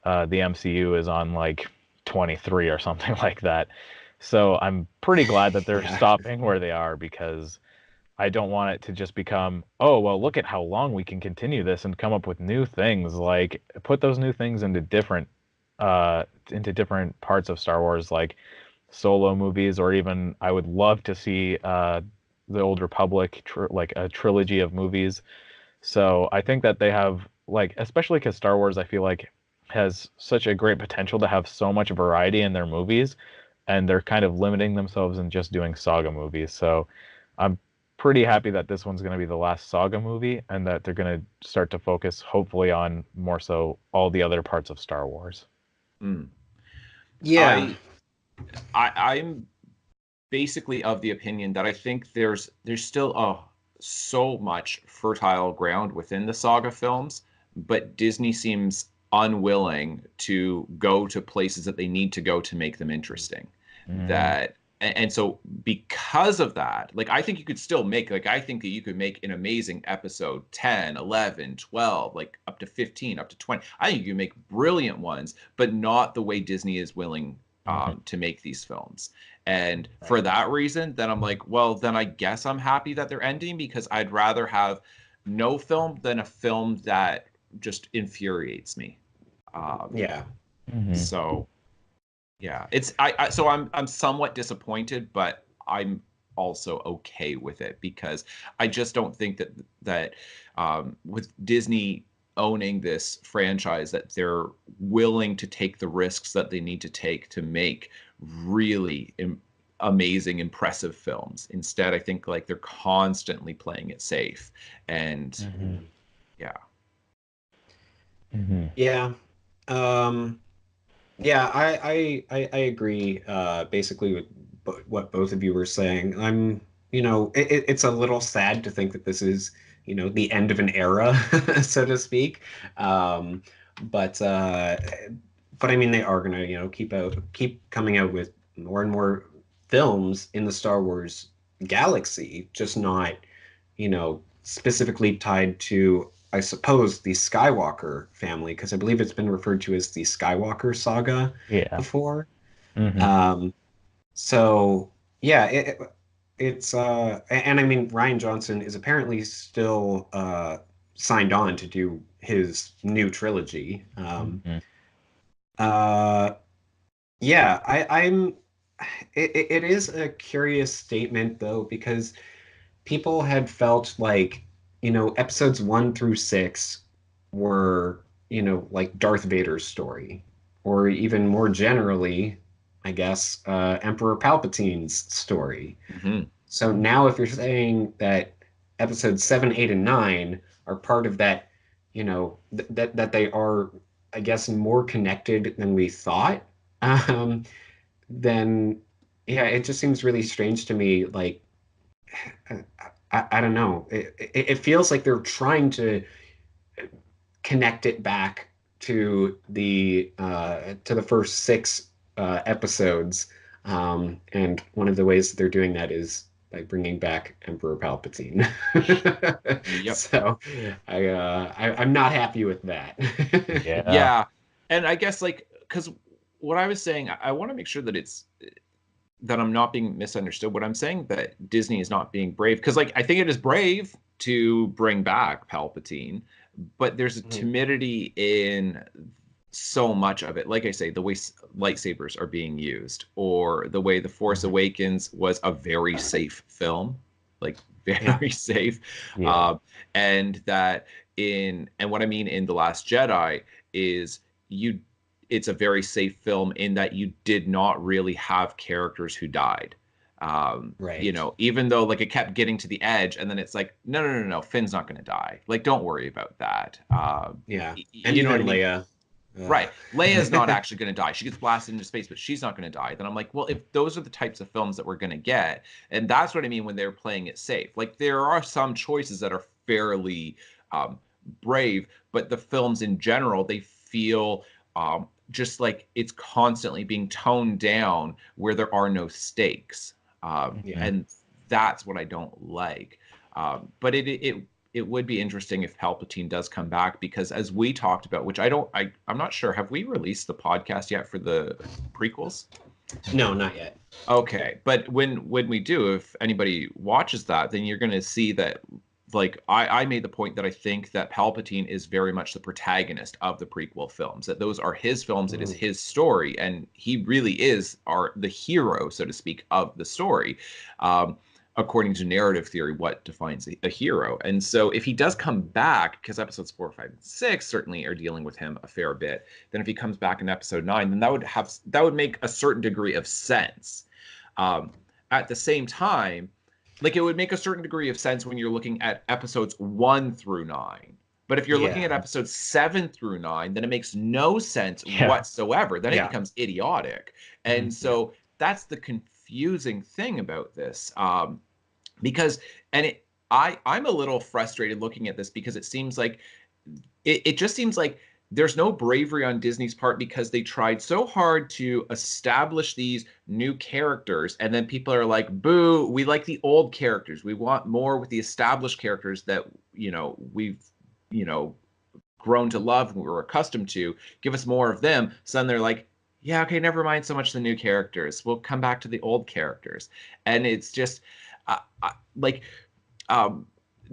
the MCU is on like 23 or something like that. So I'm pretty glad that they're stopping where they are, because I don't want it to just become, oh, well, look at how long we can continue this and come up with new things. Like, put those new things into different parts of Star Wars, like solo movies, or even I would love to see the Old Republic, like a trilogy of movies. So I think that they have, like, especially because Star Wars, I feel like, has such a great potential to have so much variety in their movies, and they're kind of limiting themselves in just doing saga movies. So I'm pretty happy that this one's going to be the last saga movie, and that they're going to start to focus, hopefully, on more so all the other parts of Star Wars.
Yeah.
I'm basically of the opinion that I think there's still so much fertile ground within the saga films, but Disney seems unwilling to go to places that they need to go to make them interesting. And so because of that, like, I think you could still make, like, I think that you could make an amazing episode 10, 11, 12, like up to 15, up to 20. I think you can make brilliant ones, but not the way Disney is willing to make these films. And for that reason, then I'm like, well, then I guess I'm happy that they're ending, because I'd rather have no film than a film that just infuriates me. So yeah, it's so I'm somewhat disappointed, but I'm also okay with it, because I just don't think that with Disney owning this franchise, that they're willing to take the risks that they need to take to make really amazing, impressive films. Instead, I think like they're constantly playing it safe, and yeah.
Yeah, I agree basically with what both of you were saying. It's a little sad to think that this is, the end of an era, so to speak. But I mean, they are gonna, keep coming out with more and more films in the Star Wars galaxy, just not, specifically tied to, I suppose, the Skywalker family, because I believe it's been referred to as the Skywalker saga before. So yeah, it's and I mean, Rian Johnson is apparently still signed on to do his new trilogy. Yeah, I'm. It is a curious statement though, because people had felt like, episodes 1 through 6 were, like Darth Vader's story, or even more generally, I guess, Emperor Palpatine's story. So now, if you're saying that episodes 7, 8, and 9 are part of that, that they are, I guess, more connected than we thought, then yeah, it just seems really strange to me. Like, I don't know. It feels like they're trying to connect it back to the first 6 episodes, and one of the ways that they're doing that is by bringing back Emperor Palpatine. So I'm not happy with that.
Yeah, and I guess, like, because what I was saying, I want to make sure that I'm not being misunderstood. What I'm saying, that Disney is not being brave, because, like, I think it is brave to bring back Palpatine, but there's a timidity in so much of it. Like I say, the way lightsabers are being used, or the way The Force Awakens was a very safe film, like very safe. And that and what I mean in The Last Jedi is it's a very safe film in that you did not really have characters who died. You know, even though like it kept getting to the edge, and then it's like, no, Finn's not going to die. Like, don't worry about that.
And
you know what I mean?
Leia.
Right. Leia's not actually going to die. She gets blasted into space, but she's not going to die. Then I'm like, well, if those are the types of films that we're going to get, and that's what I mean when they're playing it safe. Like, there are some choices that are fairly brave, but the films in general, they feel just like it's constantly being toned down where there are no stakes. And that's what I don't like. But it would be interesting if Palpatine does come back, because as we talked about, which I'm not sure, have we released the podcast yet for the prequels?
No, not yet.
Okay, but when we do, if anybody watches that, then you're going to see that, like, I made the point that I think that Palpatine is very much the protagonist of the prequel films, that those are his films, it is his story, and he really is the hero, so to speak, of the story. According to narrative theory, what defines a hero. And so if he does come back, because episodes 4, 5, and 6 certainly are dealing with him a fair bit, then if he comes back in episode 9, then that would make a certain degree of sense. At the same time, like, it would make a certain degree of sense when you're looking at episodes 1 through 9. But if you're looking at episodes 7 through 9, then it makes no sense whatsoever. Then it becomes idiotic. And so that's the confusing thing about this. Because I'm a little frustrated looking at this, because it seems like it just seems like there's no bravery on Disney's part, because they tried so hard to establish these new characters, and then people are like, boo, we like the old characters. We want more with the established characters that, we've, grown to love and we're accustomed to. Give us more of them. So then they're like, yeah, okay, never mind so much the new characters. We'll come back to the old characters. And it's just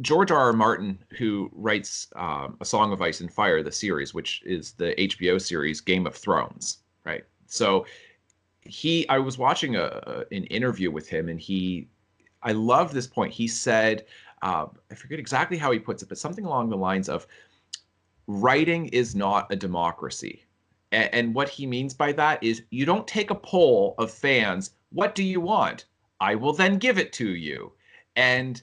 George R.R. Martin, who writes A Song of Ice and Fire, the series, which is the HBO series Game of Thrones, right? So I was watching an interview with him, and I love this point. He said, I forget exactly how he puts it, but something along the lines of, writing is not a democracy. And what he means by that is, you don't take a poll of fans, what do you want? I will then give it to you. And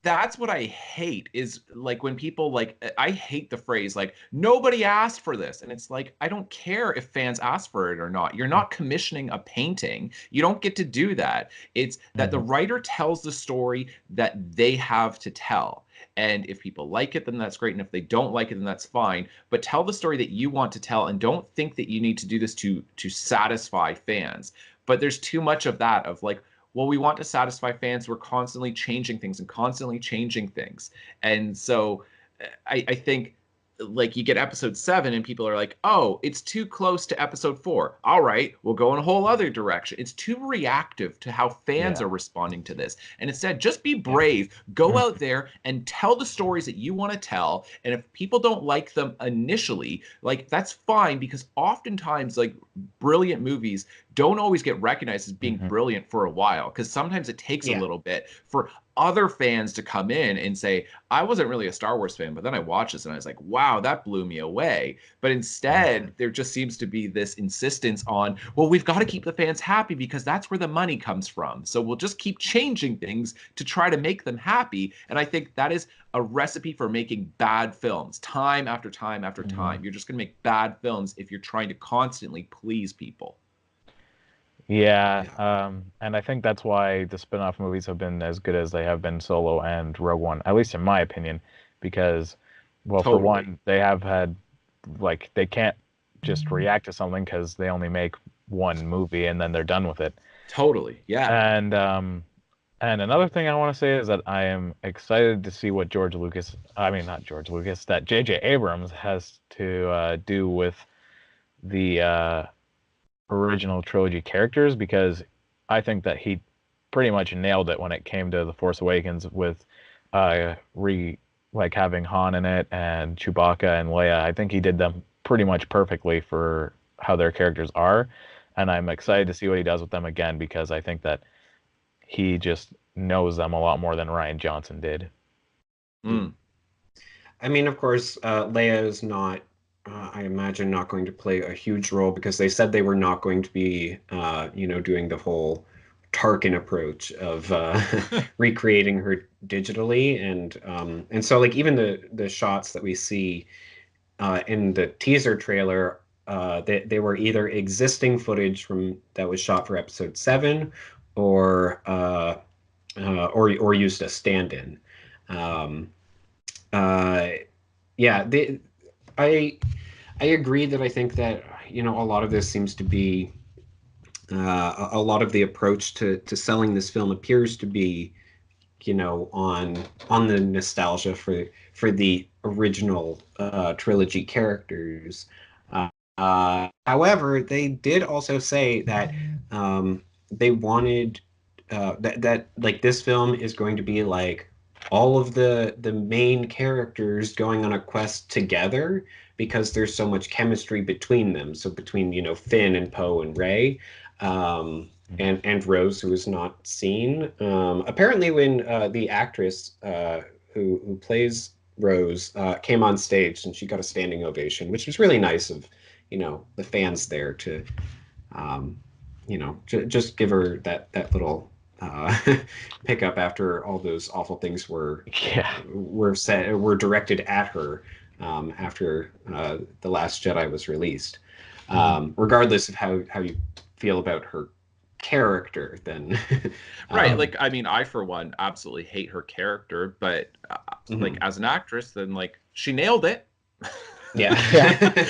that's what I hate, is like when people I hate the phrase like, nobody asked for this. And it's like, I don't care if fans ask for it or not. You're not commissioning a painting. You don't get to do that. It's that the writer tells the story that they have to tell. And if people like it, then that's great. And if they don't like it, then that's fine. But tell the story that you want to tell, and don't think that you need to do this to satisfy fans. But there's too much of that, of like, well, we want to satisfy fans. We're constantly changing things. And so I think, like, you get episode 7 and people are like, oh, it's too close to episode 4. All right, we'll go in a whole other direction. It's too reactive to how fans are responding to this. And instead, just be brave. Go out there and tell the stories that you want to tell. And if people don't like them initially, like, that's fine, because oftentimes, like, brilliant movies don't always get recognized as being brilliant for a while, because sometimes it takes a little bit for other fans to come in and say, I wasn't really a Star Wars fan, but then I watched this and I was like, wow, that blew me away. But instead, there just seems to be this insistence on, well, we've got to keep the fans happy because that's where the money comes from. So we'll just keep changing things to try to make them happy. And I think that is a recipe for making bad films time after time after time. You're just going to make bad films if you're trying to constantly please people.
And I think that's why the spin-off movies have been as good as they have been, Solo and Rogue One, at least in my opinion, because, well, for one, they have had, like, they can't just react to something because they only make one movie and then they're done with it.
Totally, yeah.
And another thing I want to say is that I am excited to see what that J.J. Abrams has to do with the original trilogy characters, because I think that he pretty much nailed it when it came to The Force Awakens with like having Han in it and Chewbacca and Leia. I think he did them pretty much perfectly for how their characters are, and I'm excited to see what he does with them again because I think that he just knows them a lot more than Ryan Johnson did.
Mm.
I mean, of course, Leia is not, I imagine, not going to play a huge role because they said they were not going to be, doing the whole Tarkin approach of recreating her digitally, and so like even the shots that we see in the teaser trailer, they were either existing footage from that was shot for Episode 7, or or used as stand-in. Um, uh, yeah, I I agree that I think that a lot of this seems to be a lot of the approach to selling this film appears to be on the nostalgia for the original trilogy characters. However, they did also say that they wanted that like this film is going to be like all of the main characters going on a quest together because there's so much chemistry between them. So between Finn and Poe and Rey. And Rose, who is not seen. Apparently, when the actress who plays Rose came on stage, and she got a standing ovation, which was really nice of the fans there to just give her that little pickup after all those awful things were directed at her after The Last Jedi was released. Regardless of how you feel about her character, then
right. Like, I mean, I for one absolutely hate her character, but like as an actress, then like she nailed it.
Yeah.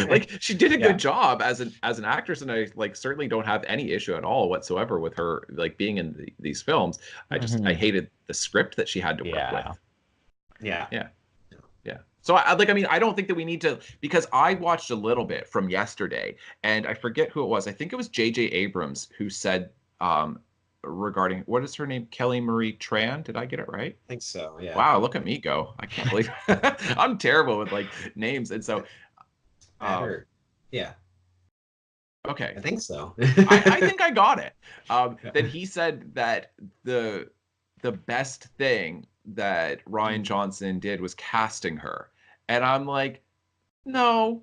Like she did a good job as an actress, and I like certainly don't have any issue at all whatsoever with her like being in these films. I hated the script that she had to work with.
Yeah.
So I don't think that we need to, because I watched a little bit from yesterday, and I forget who it was. I think it was J.J. Abrams who said regarding, what is her name? Kelly Marie Tran. Did I get it right?
I think so. Yeah.
Wow, look at me go! I can't believe I'm terrible with like names, and so.
Yeah.
Okay.
I think so.
I think I got it. That he said that the best thing that Ryan Johnson did was casting her. And I'm like, no.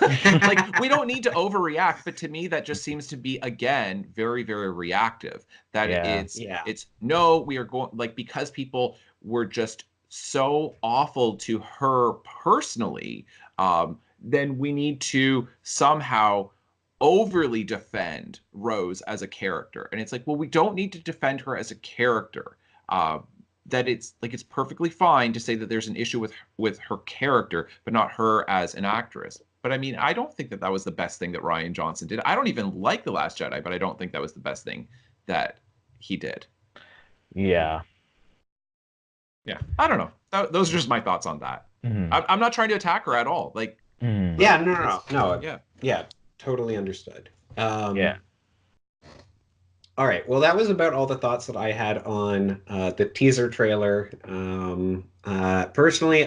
Like, we don't need to overreact, but to me that just seems to be, again, very, very reactive. That it's no, we are going, like, because people were just so awful to her personally, then we need to somehow overly defend Rose as a character. And it's like, well, we don't need to defend her as a character. That it's perfectly fine to say that there's an issue with her character, but not her as an actress. But I mean, I don't think that was the best thing that Ryan Johnson did. I don't even like The Last Jedi, but I don't think that was the best thing that he did.
Yeah.
Yeah. I don't know. Those are just my thoughts on that. I'm not trying to attack her at all. Like,
yeah, no. Yeah. Totally understood.
Yeah.
All right. Well, that was about all the thoughts that I had on the teaser trailer. Personally,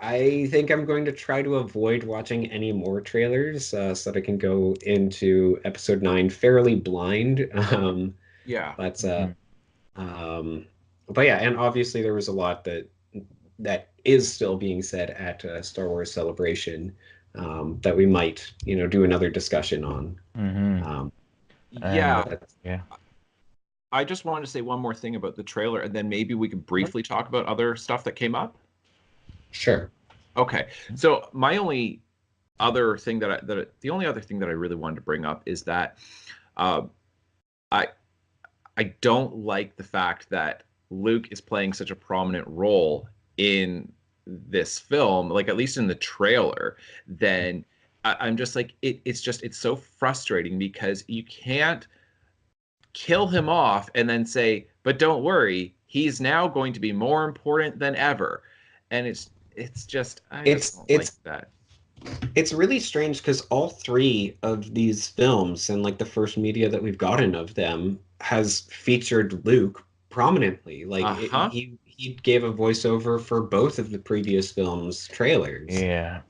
I think I'm going to try to avoid watching any more trailers so that I can go into Episode 9 fairly blind. But yeah, and obviously there was a lot that is still being said at Star Wars Celebration that we might, do another discussion on.
Yeah. I just wanted to say one more thing about the trailer, and then maybe we could briefly talk about other stuff that came up.
Sure.
Okay. So my only other thing the only other thing that I really wanted to bring up is that I don't like the fact that Luke is playing such a prominent role in this film, like at least in the trailer. Then I'm just like, it's so frustrating because you can't kill him off and then say, but don't worry, he's now going to be more important than ever. And it's just, I just don't like that.
It's really strange because all three of these films and like the first media that we've gotten of them has featured Luke prominently. Like he he gave a voiceover for both of the previous films' trailers.
Yeah.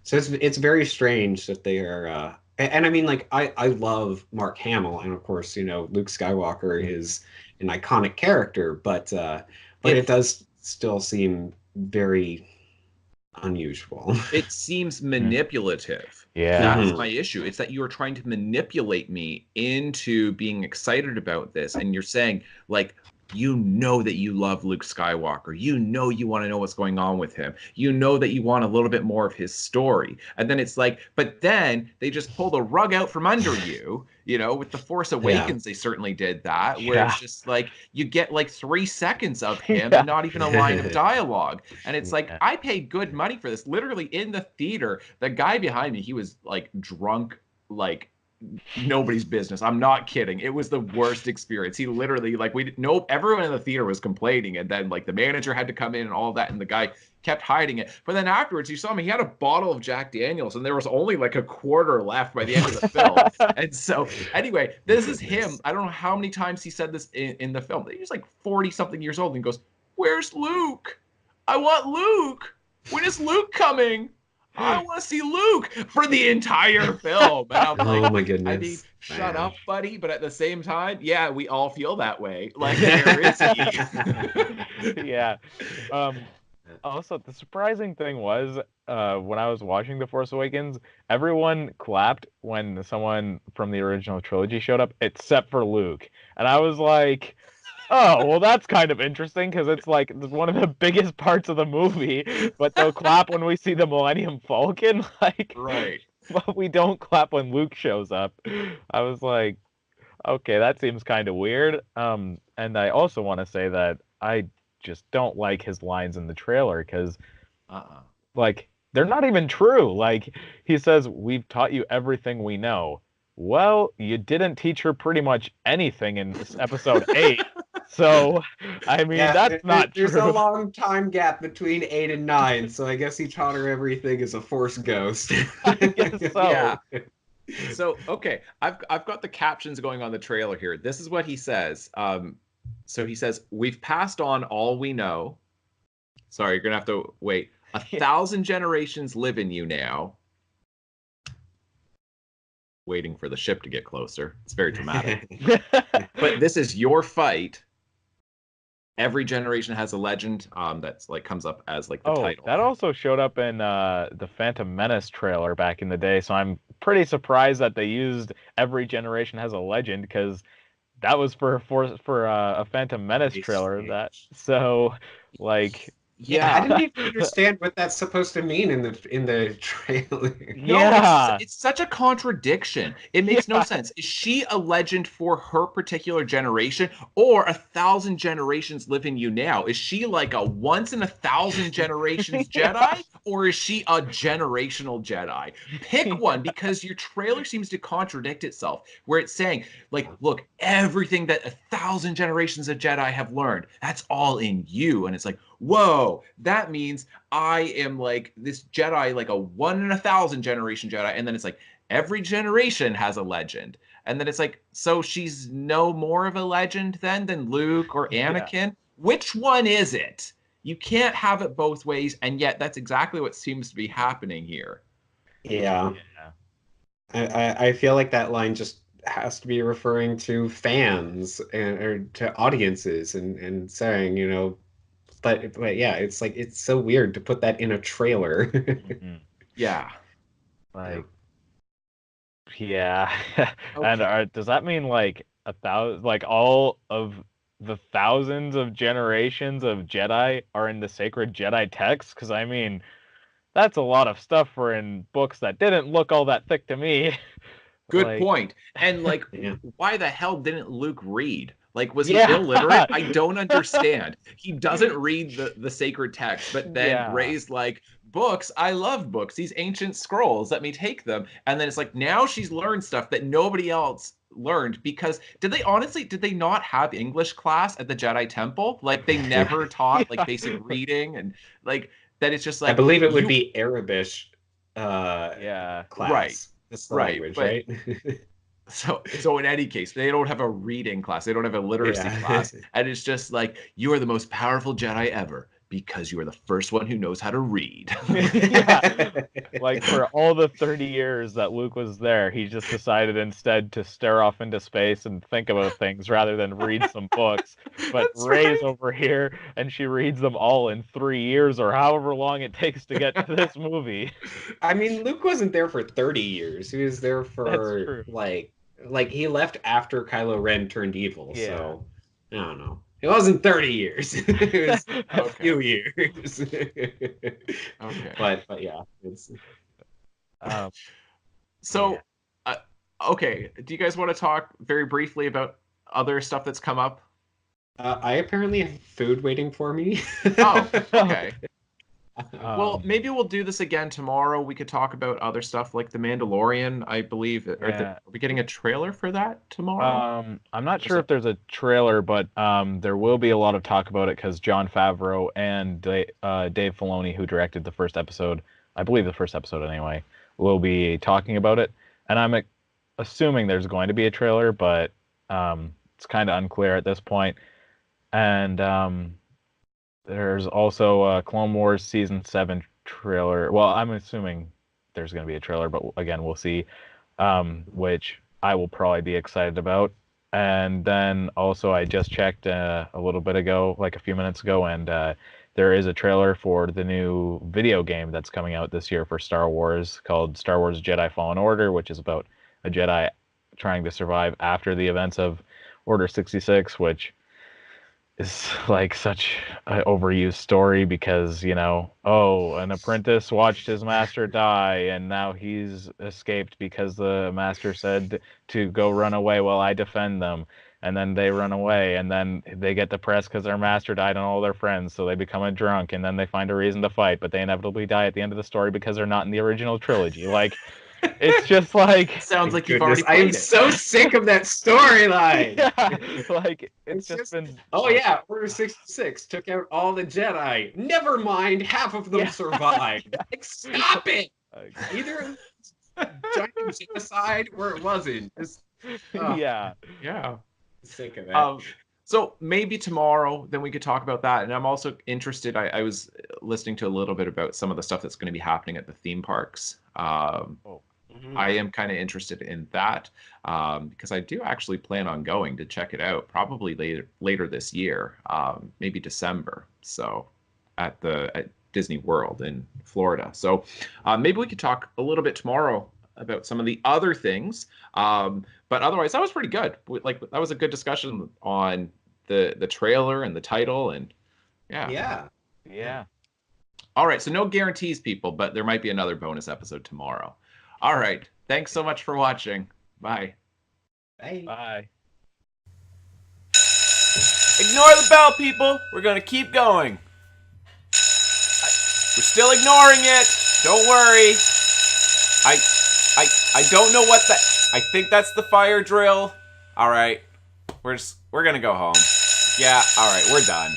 So it's very strange that they are. And I mean, like I love Mark Hamill, and of course, Luke Skywalker is an iconic character, but it does still seem very unusual.
It seems manipulative.
Yeah.
That's my issue. It's that you are trying to manipulate me into being excited about this. And you're saying, like, you know that you love Luke Skywalker. You know you want to know what's going on with him. You know that you want a little bit more of his story. And then it's like, but then they just pull the rug out from under you. With The Force Awakens, they certainly did that, where it's just like you get like 3 seconds of him and not even a line of dialogue. And it's like, I paid good money for this. Literally in the theater, the guy behind me, he was like drunk, like nobody's business. I'm not kidding. It was the worst experience. He literally, like, everyone in the theater was complaining, and then like the manager had to come in and all that, and the guy kept hiding it. But then afterwards, you saw him, he had a bottle of Jack Daniels, and there was only like a quarter left by the end of the film. And so anyway, this is him. I don't know how many times he said this in the film. He was like 40 something years old and goes, "Where's Luke? I want Luke. When is Luke coming? I want to see Luke," for the entire film. And I'm like,
oh my goodness.
I mean, shut up, buddy. But at the same time, yeah, we all feel that way. Like, where is he?
Yeah. Also, the surprising thing was, when I was watching The Force Awakens, everyone clapped when someone from the original trilogy showed up, except for Luke. And I was like, oh, well, that's kind of interesting, because it's like one of the biggest parts of the movie, but they'll clap when we see the Millennium Falcon, like,
right.
But we don't clap when Luke shows up. I was like, okay, that seems kind of weird. And I also want to say that I just don't like his lines in the trailer, because, like, they're not even true. Like, he says, "We've taught you everything we know." Well, you didn't teach her pretty much anything in episode 8. So, I mean, that's not true.
There's a long time gap between 8 and 9, so I guess he taught her everything as a Force ghost.
I guess so.
Yeah. So, okay, I've got the captions going on the trailer here. This is what he says. So he says, "We've passed on all we know." Sorry, you're going to have to wait. 1,000 generations live in you now. Waiting for the ship to get closer. It's very dramatic. But this is your fight. Every generation has a legend. That's like comes up as like the title.
That also showed up in the Phantom Menace trailer back in the day. So I'm pretty surprised that they used "Every Generation Has a Legend," because that was for a Phantom Menace trailer.
Yeah, I didn't even understand what that's supposed to mean in the trailer.
No, it's such a contradiction. It makes no sense. Is she a legend for her particular generation, or 1,000 generations live in you now? Is she like a once in 1,000 generations Jedi, or is she a generational Jedi? Pick one, because your trailer seems to contradict itself, where it's saying, like, look, everything that 1,000 generations of Jedi have learned, that's all in you. And it's like, whoa, that means I am like this Jedi, like a 1 in 1,000 generation Jedi. And then it's like, every generation has a legend. And then it's like, so she's no more of a legend then than Luke or Anakin? Yeah. Which one is it? You can't have it both ways. And yet that's exactly what seems to be happening here.
Yeah. I feel like that line just has to be referring to fans or to audiences and saying, but yeah, it's like, it's so weird to put that in a trailer.
Mm-hmm.
Yeah.
Like, yeah. Okay. And does that mean like 1,000, like all of the thousands of generations of Jedi are in the sacred Jedi texts? Because I mean, that's a lot of stuff for in books that didn't look all that thick to me.
Good point. And like, why the hell didn't Luke read? Like, was he illiterate? I don't understand. He doesn't read the sacred text, but then Rey's like, books, I love books. These ancient scrolls, let me take them. And then it's like, now she's learned stuff that nobody else learned, because did they not have English class at the Jedi Temple? Like, they never taught like basic reading, and like that. It's just like,
I believe it would be Arabic class.
Right.
That's the language, right?
So in any case, they don't have a reading class. They don't have a literacy
Yeah.
class. And it's just like, you are the most powerful Jedi ever because you are the first one who knows how to read.
Yeah. Like for all the 30 years that Luke was there, he just decided instead to stare off into space and think about things rather than read some books. But
That's
Rey's
right.
over here and she reads them all in 3 years or however long it takes to get to this movie.
I mean, Luke wasn't there for 30 years. He was there
That's
for
true.
like he left after Kylo Ren turned evil.
Yeah.
So I don't know. It wasn't 30 years. It was a
Okay.
few years.
Okay.
But yeah, it's
So, okay, do you guys want to talk very briefly about other stuff that's come up?
I apparently have food waiting for me.
Oh, okay. Well,
Um,
maybe we'll do this again tomorrow. We could talk about other stuff like The Mandalorian, I believe.
Yeah.
Are we getting a trailer for that tomorrow?
I'm not
Or
sure
so-
if there's a trailer, but there will be a lot of talk about it because Jon Favreau and Dave Filoni, who directed the first episode, I believe the first episode anyway, will be talking about it. And I'm assuming there's going to be a trailer, but it's kind of unclear at this point. And there's also a Clone Wars Season 7 trailer. Well, I'm assuming there's going to be a trailer, but again, we'll see, which I will probably be excited about. And then also, I just checked a little bit ago, like a few minutes ago, and there is a trailer for the new video game that's coming out this year for Star Wars called Star Wars Jedi Fallen Order, which is about a Jedi trying to survive after the events of Order 66, which is like such an overused story because, an apprentice watched his master die and now he's escaped because the master said to go run away while I defend them. And then they run away and then they get depressed because their master died and all their friends. So they become a drunk and then they find a reason to fight, but they inevitably die at the end of the story because they're not in the original trilogy. Like, it's just like,
Sounds like you've
goodness,
already
I am
played it.
so sick of that storyline.
yeah, like it's just
just
been.
Oh yeah, Order 66 took out all the Jedi. Never mind, half of them
Yeah.
survived. Like, stop it!
Like,
Either giant genocide or it wasn't. Just
yeah.
Yeah.
sick of it.
So maybe tomorrow, then we could talk about that. And I'm also interested. I was listening to a little bit about some of the stuff that's going to be happening at the theme parks. I am kind of interested in that because I do actually plan on going to check it out probably later this year, maybe December. So at Disney World in Florida. So maybe we could talk a little bit tomorrow about some of the other things. But otherwise, that was pretty good. Like that was a good discussion on the trailer and the title and
Yeah.
All right, so no guarantees, people, but there might be another bonus episode tomorrow. All right, thanks so much for watching. Bye.
Bye.
Bye.
Ignore the bell, people. We're gonna keep going. We're still ignoring it. Don't worry. I don't know what that. I think that's the fire drill. All right, we're gonna go home. Yeah. All right, we're done.